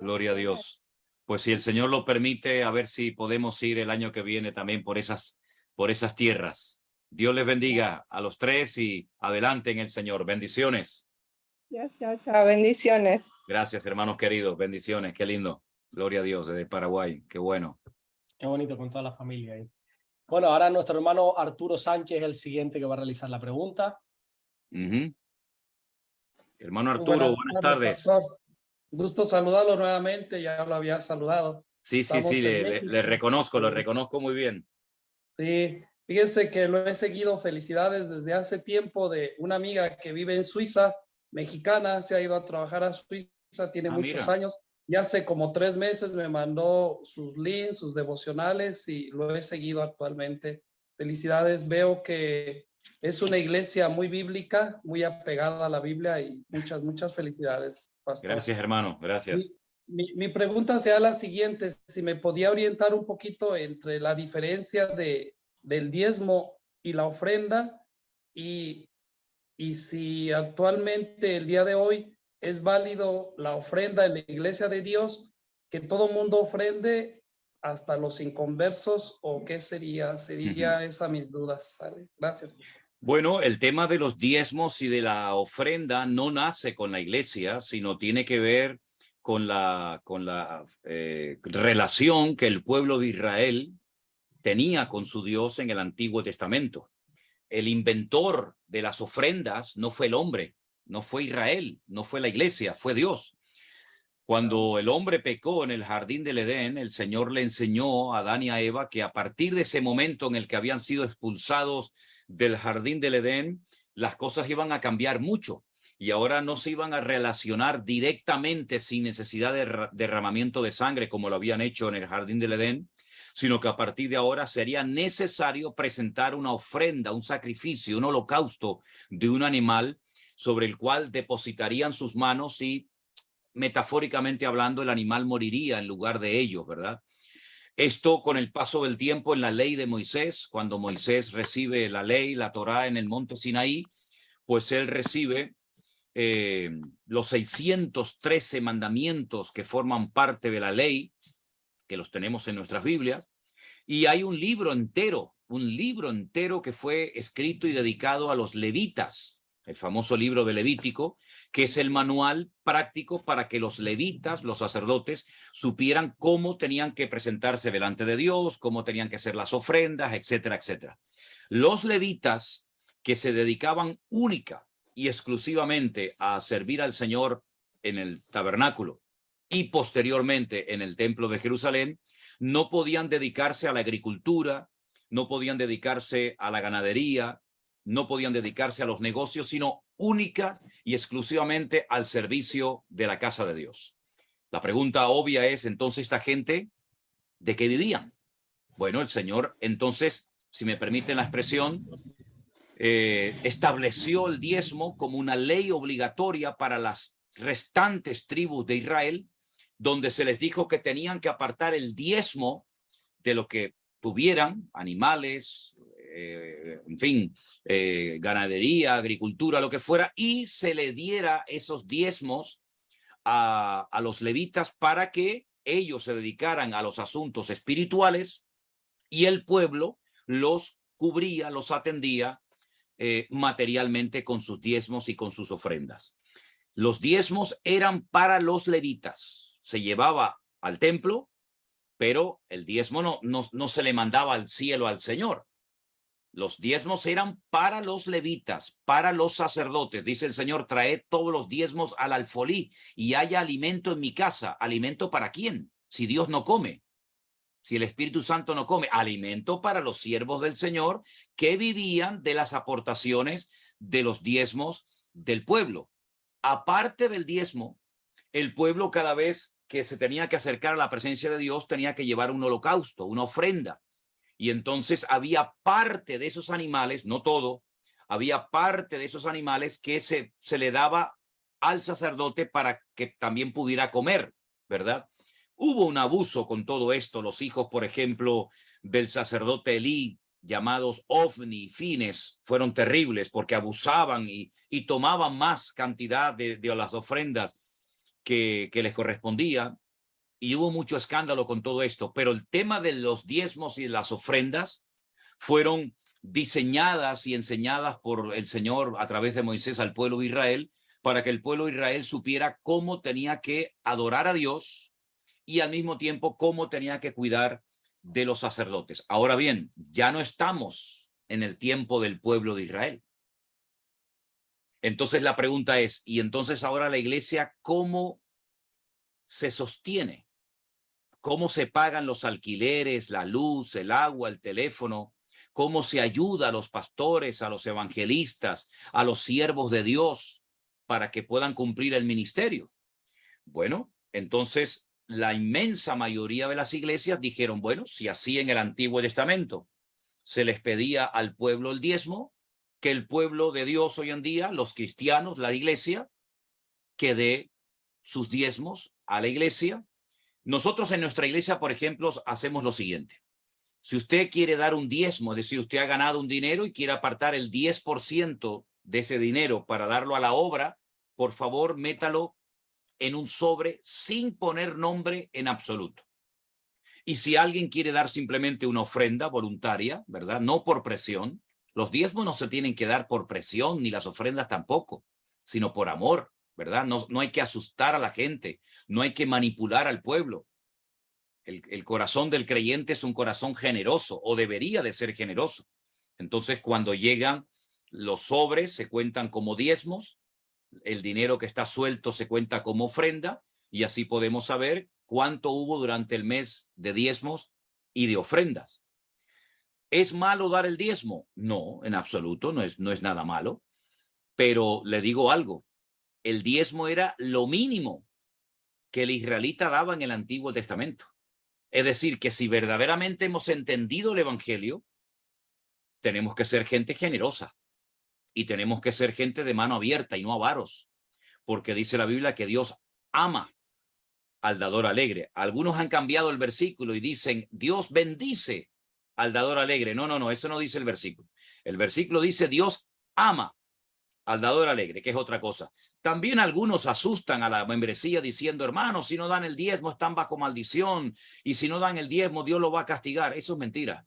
Gloria a Dios. Pues si el Señor lo permite, a ver si podemos ir el año que viene también por esas tierras. Dios les bendiga a los tres y adelante en el Señor. Bendiciones. Chao, bendiciones. Gracias, hermanos queridos. Bendiciones. Qué lindo. Gloria a Dios desde Paraguay. Qué bueno. Qué bonito con toda la familia ahí. Bueno, ahora nuestro hermano Arturo Sánchez es el siguiente que va a realizar la pregunta. Hermano Arturo, buenas tardes. Pastor. Gusto saludarlo nuevamente, ya lo había saludado. Sí, le reconozco muy bien. Sí, fíjense que lo he seguido, felicidades, desde hace tiempo de una amiga que vive en Suiza, mexicana, se ha ido a trabajar a Suiza, tiene muchos años, y hace como 3 meses me mandó sus links, sus devocionales, y lo he seguido actualmente. Felicidades, veo que es una iglesia muy bíblica, muy apegada a la Biblia, y muchas felicidades, pastor. Gracias, hermano, gracias. Mi pregunta sea la siguiente, si me podía orientar un poquito entre la diferencia del diezmo y la ofrenda, y si actualmente, el día de hoy, es válido la ofrenda en la iglesia de Dios, que todo mundo ofrende, hasta los inconversos, o qué sería esa mis dudas. ¿Vale? Gracias. Bueno, el tema de los diezmos y de la ofrenda no nace con la iglesia, sino tiene que ver con la relación que el pueblo de Israel tenía con su Dios en el Antiguo Testamento. El inventor de las ofrendas no fue el hombre, no fue Israel, no fue la iglesia, fue Dios. Cuando el hombre pecó en el jardín del Edén, el Señor le enseñó a Adán y a Eva que a partir de ese momento en el que habían sido expulsados del jardín del Edén, las cosas iban a cambiar mucho y ahora no se iban a relacionar directamente sin necesidad de derramamiento de sangre como lo habían hecho en el jardín del Edén, sino que a partir de ahora sería necesario presentar una ofrenda, un sacrificio, un holocausto de un animal sobre el cual depositarían sus manos y, metafóricamente hablando, el animal moriría en lugar de ellos, ¿verdad? Esto con el paso del tiempo en la ley de Moisés, cuando Moisés recibe la ley, la Torá en el monte Sinaí, pues él recibe los 613 mandamientos que forman parte de la ley, que los tenemos en nuestras Biblias, y hay un libro entero que fue escrito y dedicado a los levitas, el famoso libro de Levítico, que es el manual práctico para que los levitas, los sacerdotes, supieran cómo tenían que presentarse delante de Dios, cómo tenían que hacer las ofrendas, etcétera, etcétera. Los levitas que se dedicaban única y exclusivamente a servir al Señor en el tabernáculo y posteriormente en el templo de Jerusalén, no podían dedicarse a la agricultura, no podían dedicarse a la ganadería, no podían dedicarse a los negocios, sino única y exclusivamente al servicio de la casa de Dios. La pregunta obvia es, entonces, ¿esta gente de qué vivían? Bueno, el Señor, entonces, si me permiten la expresión, estableció el diezmo como una ley obligatoria para las restantes tribus de Israel, donde se les dijo que tenían que apartar el diezmo de lo que tuvieran, animales, en fin, ganadería, agricultura, lo que fuera, y se le diera esos diezmos a los levitas para que ellos se dedicaran a los asuntos espirituales y el pueblo los cubría, los atendía materialmente con sus diezmos y con sus ofrendas. Los diezmos eran para los levitas, se llevaba al templo, pero el diezmo no se le mandaba al cielo al Señor. Los diezmos eran para los levitas, para los sacerdotes. Dice el Señor, traed todos los diezmos al alfolí y haya alimento en mi casa. ¿Alimento para quién? Si Dios no come, si el Espíritu Santo no come. Alimento para los siervos del Señor que vivían de las aportaciones de los diezmos del pueblo. Aparte del diezmo, el pueblo cada vez que se tenía que acercar a la presencia de Dios tenía que llevar un holocausto, una ofrenda. Y entonces había parte de esos animales, no todo, había parte de esos animales que se le daba al sacerdote para que también pudiera comer, ¿verdad? Hubo un abuso con todo esto. Los hijos, por ejemplo, del sacerdote Elí, llamados Ofni y Fines, fueron terribles porque abusaban y tomaban más cantidad de las ofrendas que les correspondía. Y hubo mucho escándalo con todo esto. Pero el tema de los diezmos y las ofrendas fueron diseñadas y enseñadas por el Señor a través de Moisés al pueblo de Israel, para que el pueblo de Israel supiera cómo tenía que adorar a Dios y al mismo tiempo cómo tenía que cuidar de los sacerdotes. Ahora bien, ya no estamos en el tiempo del pueblo de Israel. Entonces la pregunta es, ¿y entonces ahora la iglesia cómo se sostiene? ¿Cómo se pagan los alquileres, la luz, el agua, el teléfono? ¿Cómo se ayuda a los pastores, a los evangelistas, a los siervos de Dios para que puedan cumplir el ministerio? Bueno, entonces la inmensa mayoría de las iglesias dijeron, bueno, si así en el Antiguo Testamento se les pedía al pueblo el diezmo, que el pueblo de Dios hoy en día, los cristianos, la iglesia, que dé sus diezmos a la iglesia. Nosotros en nuestra iglesia, por ejemplo, hacemos lo siguiente. Si usted quiere dar un diezmo, es decir, usted ha ganado un dinero y quiere apartar el 10% de ese dinero para darlo a la obra, por favor, métalo en un sobre sin poner nombre en absoluto. Y si alguien quiere dar simplemente una ofrenda voluntaria, ¿verdad? No por presión. Los diezmos no se tienen que dar por presión, ni las ofrendas tampoco, sino por amor, ¿verdad? No hay que asustar a la gente, no hay que manipular al pueblo. El corazón del creyente es un corazón generoso, o debería de ser generoso. Entonces, cuando llegan los sobres, se cuentan como diezmos, el dinero que está suelto se cuenta como ofrenda, y así podemos saber cuánto hubo durante el mes de diezmos y de ofrendas. ¿Es malo dar el diezmo? No, en absoluto, no es nada malo. Pero le digo algo, el diezmo era lo mínimo que el israelita daba en el Antiguo Testamento. Es decir, que si verdaderamente hemos entendido el Evangelio, tenemos que ser gente generosa y tenemos que ser gente de mano abierta y no avaros, porque dice la Biblia que Dios ama al dador alegre. Algunos han cambiado el versículo y dicen, Dios bendice al dador alegre. No, eso no dice el versículo. El versículo dice, Dios ama al dador alegre, que es otra cosa. También algunos asustan a la membresía diciendo, hermanos, si no dan el diezmo están bajo maldición, y si no dan el diezmo Dios lo va a castigar. Eso es mentira,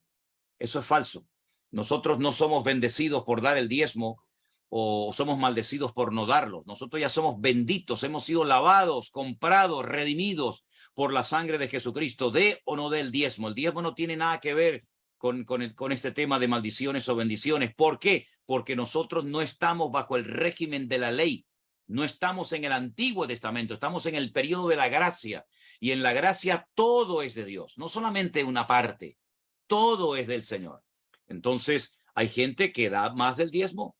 eso es falso. Nosotros no somos bendecidos por dar el diezmo o somos maldecidos por no darlo. Nosotros ya somos benditos, hemos sido lavados, comprados, redimidos por la sangre de Jesucristo. Dé o no dé el diezmo. El diezmo no tiene nada que ver con este tema de maldiciones o bendiciones. ¿Por qué? Porque nosotros no estamos bajo el régimen de la ley. No estamos en el Antiguo Testamento, estamos en el periodo de la gracia. Y en la gracia todo es de Dios, no solamente una parte, todo es del Señor. Entonces, hay gente que da más del diezmo,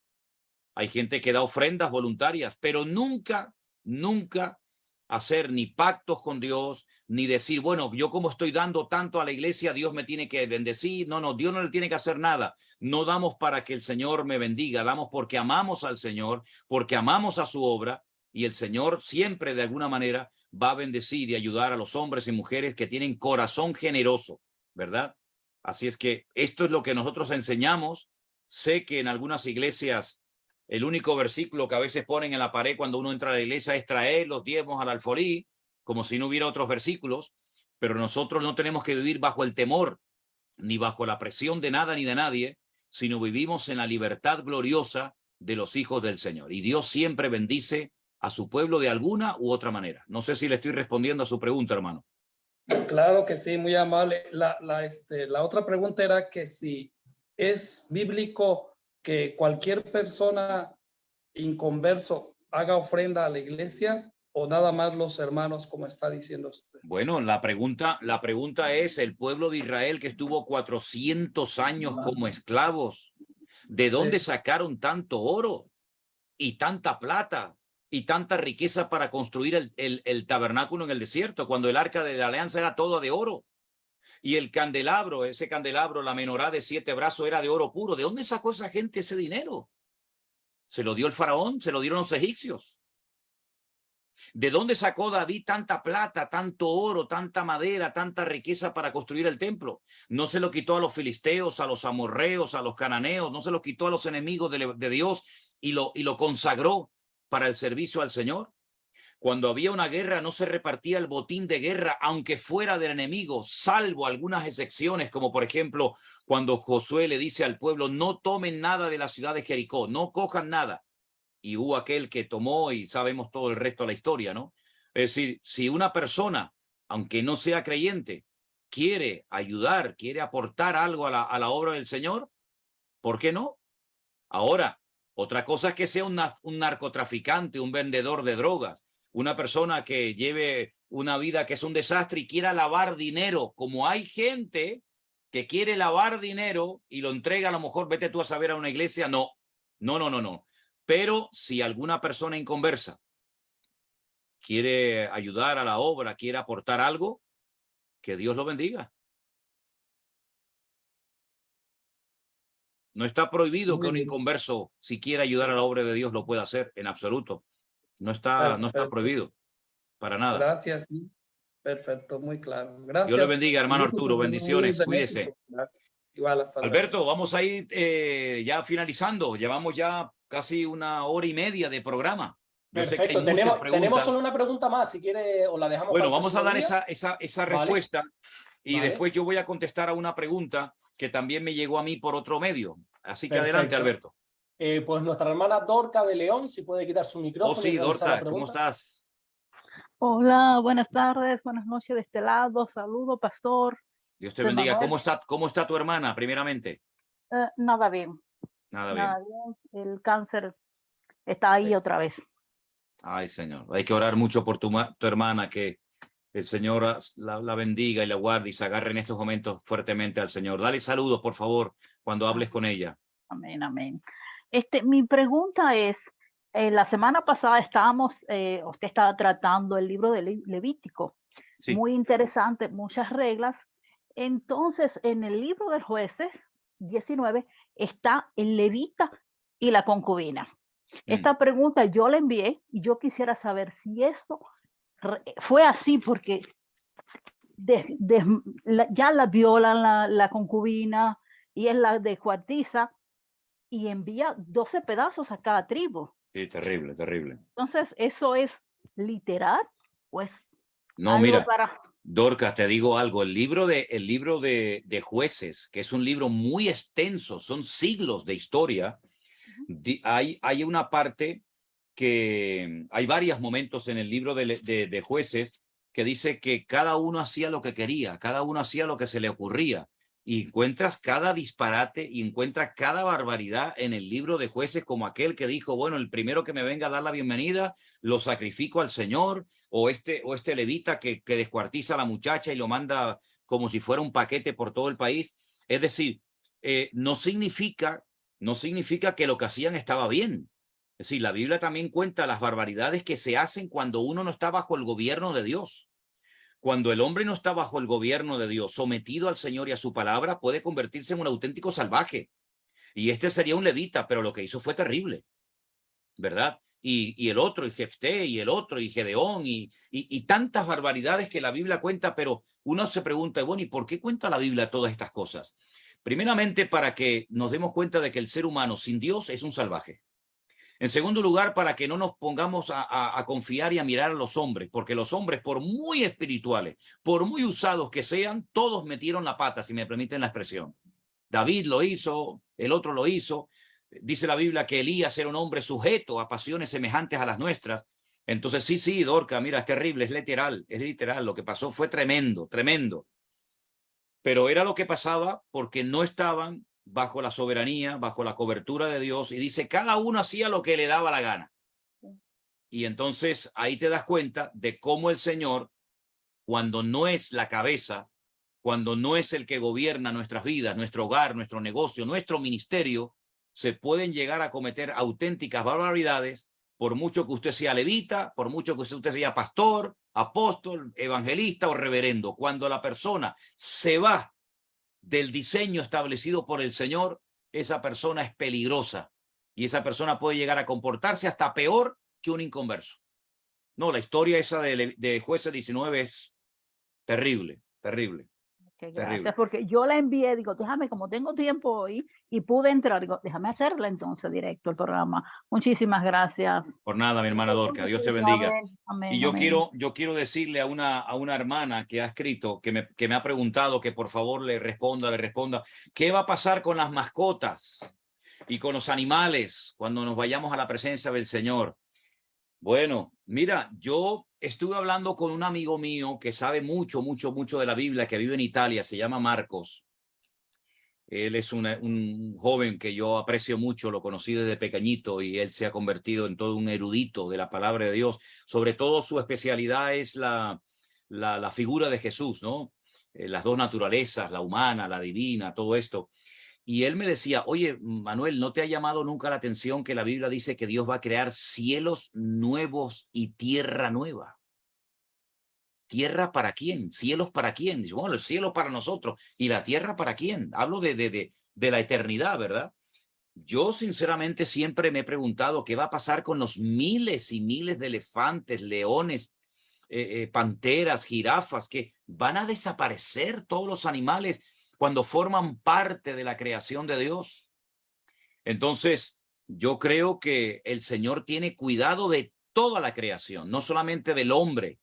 hay gente que da ofrendas voluntarias, pero nunca hacer ni pactos con Dios, ni decir, bueno, yo como estoy dando tanto a la iglesia, Dios me tiene que bendecir. No, Dios no le tiene que hacer nada. No damos para que el Señor me bendiga, damos porque amamos al Señor, porque amamos a su obra, y el Señor siempre de alguna manera va a bendecir y ayudar a los hombres y mujeres que tienen corazón generoso, ¿verdad? Así es que esto es lo que nosotros enseñamos. Sé que en algunas iglesias el único versículo que a veces ponen en la pared cuando uno entra a la iglesia es traer los diezmos al alfolí, como si no hubiera otros versículos, pero nosotros no tenemos que vivir bajo el temor, ni bajo la presión de nada ni de nadie, sino vivimos en la libertad gloriosa de los hijos del Señor. Y Dios siempre bendice a su pueblo de alguna u otra manera. No sé si le estoy respondiendo a su pregunta, hermano. Claro que sí, muy amable. La otra pregunta era que si es bíblico que cualquier persona inconverso haga ofrenda a la iglesia o nada más los hermanos, como está diciendo usted. Bueno, la pregunta es, el pueblo de Israel que estuvo 400 años como esclavos, ¿de dónde sacaron tanto oro y tanta plata y tanta riqueza para construir el tabernáculo en el desierto, cuando el arca de la alianza era todo de oro? Y el candelabro, ese candelabro, la menorá de 7 brazos era de oro puro. ¿De dónde sacó esa gente ese dinero? Se lo dio el faraón, se lo dieron los egipcios. ¿De dónde sacó David tanta plata, tanto oro, tanta madera, tanta riqueza para construir el templo? No se lo quitó a los filisteos, a los amorreos, a los cananeos, no se lo quitó a los enemigos de Dios y lo consagró para el servicio al Señor. Cuando había una guerra no se repartía el botín de guerra, aunque fuera del enemigo, salvo algunas excepciones, como por ejemplo cuando Josué le dice al pueblo, no tomen nada de la ciudad de Jericó, no cojan nada. Y hubo aquel que tomó y sabemos todo el resto de la historia, ¿no? Es decir, si una persona, aunque no sea creyente, quiere ayudar, quiere aportar algo a la obra del Señor, ¿por qué no? Ahora, otra cosa es que sea un narcotraficante, un vendedor de drogas, una persona que lleve una vida que es un desastre y quiera lavar dinero, como hay gente que quiere lavar dinero y lo entrega a lo mejor, vete tú a saber, a una iglesia, no. Pero si alguna persona inconversa quiere ayudar a la obra, quiere aportar algo, que Dios lo bendiga. No está prohibido que un inconverso, si quiere ayudar a la obra de Dios, lo pueda hacer, en absoluto. No está prohibido, para nada. Gracias, sí. Perfecto, muy claro. Gracias. Dios le bendiga, hermano Arturo. Bendiciones, cuídese. Igual, hasta luego. Alberto, vamos a ir ya finalizando. Llevamos ya casi 1 hora y media de programa. Yo Perfecto, sé que tenemos solo una pregunta más, si quiere, o la dejamos. Bueno, para el vamos a dar próximo esa día. respuesta y Vale. después yo voy a contestar a una pregunta que también me llegó a mí por otro medio. Así que Perfecto. adelante, Alberto. Pues nuestra hermana Dorca de León, si puede quitar su micrófono. Oh, sí, y realizar la Dorca, ¿cómo pregunta. estás? Hola, buenas tardes, buenas noches de este lado. Saludo, pastor. Dios te bendiga. ¿Cómo está tu hermana, primeramente? Nada bien. Nada bien. Nada bien. El cáncer está ahí otra vez. Ay, Señor. Hay que orar mucho por tu hermana, que el Señor la bendiga y la guarde y se agarre en estos momentos fuertemente al Señor. Dale saludos, por favor, cuando hables con ella. Amén, amén. Mi pregunta es, la semana pasada usted estaba tratando el libro de Levítico. Sí. Muy interesante, muchas reglas. Entonces, en el libro de Jueces 19 está el levita y la concubina. Esta pregunta yo la envié y yo quisiera saber si esto fue así, porque ya la violan la concubina y es la descuartiza y envía 12 pedazos a cada tribu. Sí, terrible, terrible. Entonces, ¿eso es literal? Pues no, mira, Dorcas, te digo algo. El libro de Jueces, que es un libro muy extenso, son siglos de historia. Hay una parte que hay varios momentos en el libro de Jueces que dice que cada uno hacía lo que quería, cada uno hacía lo que se le ocurría. Y encuentras cada disparate y encuentras cada barbaridad en el libro de Jueces, como aquel que dijo, bueno, el primero que me venga a dar la bienvenida, lo sacrifico al Señor, o este levita que descuartiza a la muchacha y lo manda como si fuera un paquete por todo el país. Es decir, no significa que lo que hacían estaba bien. Es decir, la Biblia también cuenta las barbaridades que se hacen cuando uno no está bajo el gobierno de Dios. Cuando el hombre no está bajo el gobierno de Dios, sometido al Señor y a su palabra, puede convertirse en un auténtico salvaje. Y este sería un levita, pero lo que hizo fue terrible, ¿verdad? Y el otro, y Jefté, y el otro, y Gedeón, y tantas barbaridades que la Biblia cuenta, pero uno se pregunta, bueno, ¿y por qué cuenta la Biblia todas estas cosas? Primeramente, para que nos demos cuenta de que el ser humano sin Dios es un salvaje. En segundo lugar, para que no nos pongamos a confiar y a mirar a los hombres, porque los hombres, por muy espirituales, por muy usados que sean, todos metieron la pata, si me permiten la expresión. David lo hizo, el otro lo hizo. Dice la Biblia que Elías era un hombre sujeto a pasiones semejantes a las nuestras. Entonces, sí, Dorca, mira, es terrible, es literal. Lo que pasó fue tremendo, tremendo. Pero era lo que pasaba porque no estaban bajo la soberanía, bajo la cobertura de Dios, y dice, cada uno hacía lo que le daba la gana. Y entonces ahí te das cuenta de cómo el Señor, cuando no es la cabeza, cuando no es el que gobierna nuestras vidas, nuestro hogar, nuestro negocio, nuestro ministerio, se pueden llegar a cometer auténticas barbaridades, por mucho que usted sea levita, por mucho que usted sea pastor, apóstol, evangelista o reverendo. Cuando la persona se va del diseño establecido por el Señor, esa persona es peligrosa y esa persona puede llegar a comportarse hasta peor que un inconverso. No, la historia esa de Jueces 19 es terrible, terrible. Que terrible. gracias, porque yo la envié, digo, déjame, como tengo tiempo hoy y pude entrar, digo, déjame hacerla entonces directo el programa. Muchísimas gracias. Por nada, mi hermana Dorca, Dios te bendiga. Amén, Y yo amén. quiero decirle a una hermana que ha escrito, que me ha preguntado que por favor le responda, ¿qué va a pasar con las mascotas y con los animales cuando nos vayamos a la presencia del Señor? Bueno, mira, yo estuve hablando con un amigo mío que sabe mucho de la Biblia, que vive en Italia, se llama Marcos. Él es un joven que yo aprecio mucho, lo conocí desde pequeñito y él se ha convertido en todo un erudito de la palabra de Dios. Sobre todo su especialidad es la figura de Jesús, ¿no? Las dos naturalezas, la humana, la divina, todo esto. Y él me decía, oye, Manuel, ¿no te ha llamado nunca la atención que la Biblia dice que Dios va a crear cielos nuevos y tierra nueva? ¿Tierra para quién? ¿Cielos para quién? Dice, bueno, el cielo para nosotros. ¿Y la tierra para quién? Hablo de la eternidad, ¿verdad? Yo sinceramente siempre me he preguntado qué va a pasar con los miles y miles de elefantes, leones, panteras, jirafas, que van a desaparecer todos los animales cuando forman parte de la creación de Dios. Entonces, yo creo que el Señor tiene cuidado de toda la creación, no solamente del hombre,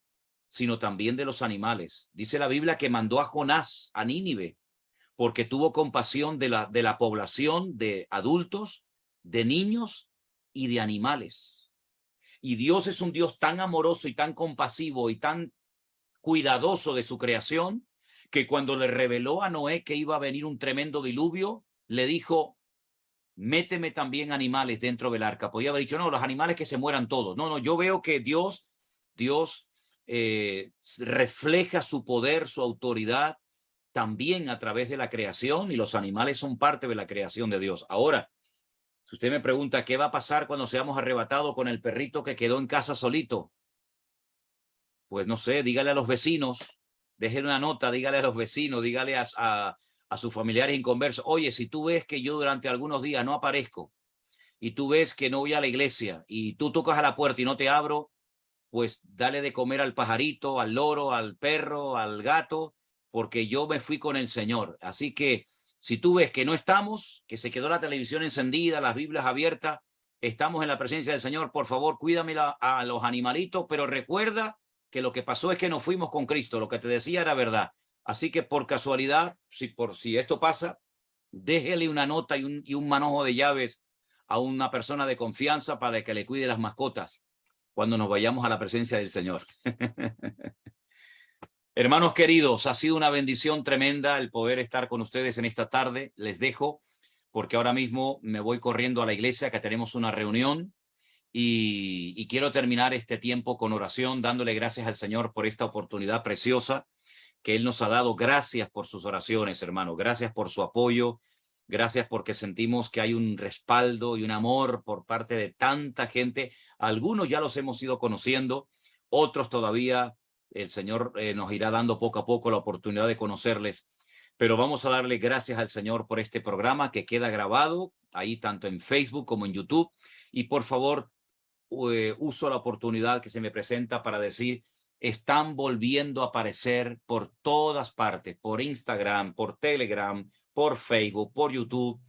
sino también de los animales. Dice la Biblia que mandó a Jonás a Nínive porque tuvo compasión de la población de adultos, de niños y de animales. Y Dios es un Dios tan amoroso y tan compasivo y tan cuidadoso de su creación, que cuando le reveló a Noé que iba a venir un tremendo diluvio, le dijo, méteme también animales dentro del arca. Podía haber dicho, no, los animales que se mueran todos. No, yo veo que Dios refleja su poder, su autoridad, también a través de la creación, y los animales son parte de la creación de Dios. Ahora, si usted me pregunta qué va a pasar cuando seamos arrebatados con el perrito que quedó en casa solito, pues no sé, dígale a los vecinos, déjele una nota, dígale a los vecinos, dígale a sus familiares inconversos, oye, si tú ves que yo durante algunos días no aparezco y tú ves que no voy a la iglesia y tú tocas a la puerta y no te abro, pues dale de comer al pajarito, al loro, al perro, al gato, porque yo me fui con el Señor. Así que si tú ves que no estamos, que se quedó la televisión encendida, las Biblias abiertas, estamos en la presencia del Señor, por favor, cuídame a los animalitos, pero recuerda que lo que pasó es que nos fuimos con Cristo, lo que te decía era verdad. Así que por casualidad, si esto pasa, déjele una nota y un manojo de llaves a una persona de confianza para que le cuide las mascotas cuando nos vayamos a la presencia del Señor. Hermanos queridos, ha sido una bendición tremenda el poder estar con ustedes en esta tarde. Les dejo porque ahora mismo me voy corriendo a la iglesia, que tenemos una reunión, y quiero terminar este tiempo con oración, dándole gracias al Señor por esta oportunidad preciosa que Él nos ha dado. Gracias por sus oraciones, hermano. Gracias por su apoyo. Gracias porque sentimos que hay un respaldo y un amor por parte de tanta gente. Algunos ya los hemos ido conociendo, otros todavía el Señor nos irá dando poco a poco la oportunidad de conocerles. Pero vamos a darle gracias al Señor por este programa que queda grabado ahí tanto en Facebook como en YouTube. Y por favor, uso la oportunidad que se me presenta para decir, están volviendo a aparecer por todas partes, por Instagram, por Telegram, por Facebook, por YouTube,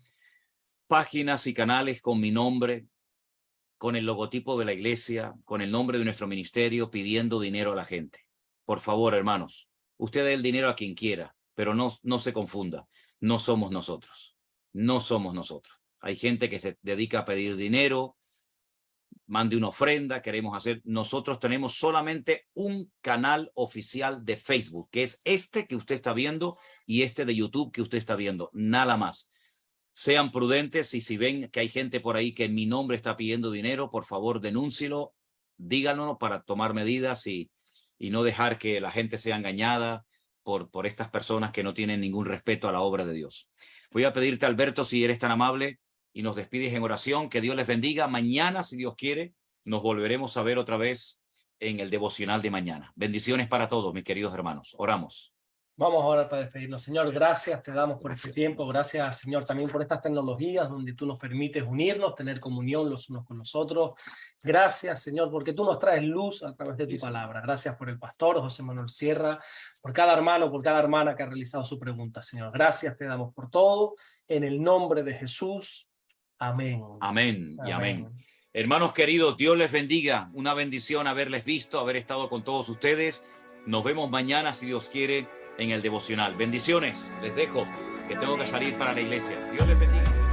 páginas y canales con mi nombre, con el logotipo de la iglesia, con el nombre de nuestro ministerio, pidiendo dinero a la gente. Por favor, hermanos, usted dé el dinero a quien quiera, pero no se confunda. No somos nosotros. No somos nosotros. Hay gente que se dedica a pedir dinero, mande una ofrenda, queremos hacer. Nosotros tenemos solamente un canal oficial de Facebook, que es este que usted está viendo y este de YouTube que usted está viendo. Nada más. Sean prudentes y si ven que hay gente por ahí que en mi nombre está pidiendo dinero, por favor denúncielo, díganos para tomar medidas y no dejar que la gente sea engañada por estas personas que no tienen ningún respeto a la obra de Dios. Voy a pedirte, Alberto, si eres tan amable y nos despides en oración. Que Dios les bendiga. Mañana, si Dios quiere, nos volveremos a ver otra vez en el devocional de mañana. Bendiciones para todos, mis queridos hermanos. Oramos. Vamos ahora para despedirnos. Señor, gracias te damos por este tiempo. Gracias, Señor, también por estas tecnologías donde tú nos permites unirnos, tener comunión los unos con los otros. Gracias, Señor, porque tú nos traes luz a través de tu palabra. Gracias por el pastor José Manuel Sierra, por cada hermano, por cada hermana que ha realizado su pregunta, Señor. Gracias te damos por todo. En el nombre de Jesús. Amén. Amén y amén. Hermanos queridos, Dios les bendiga. Una bendición haberles visto, haber estado con todos ustedes. Nos vemos mañana, si Dios quiere, en el devocional. Bendiciones, les dejo, que tengo que salir para la iglesia. Dios les bendiga.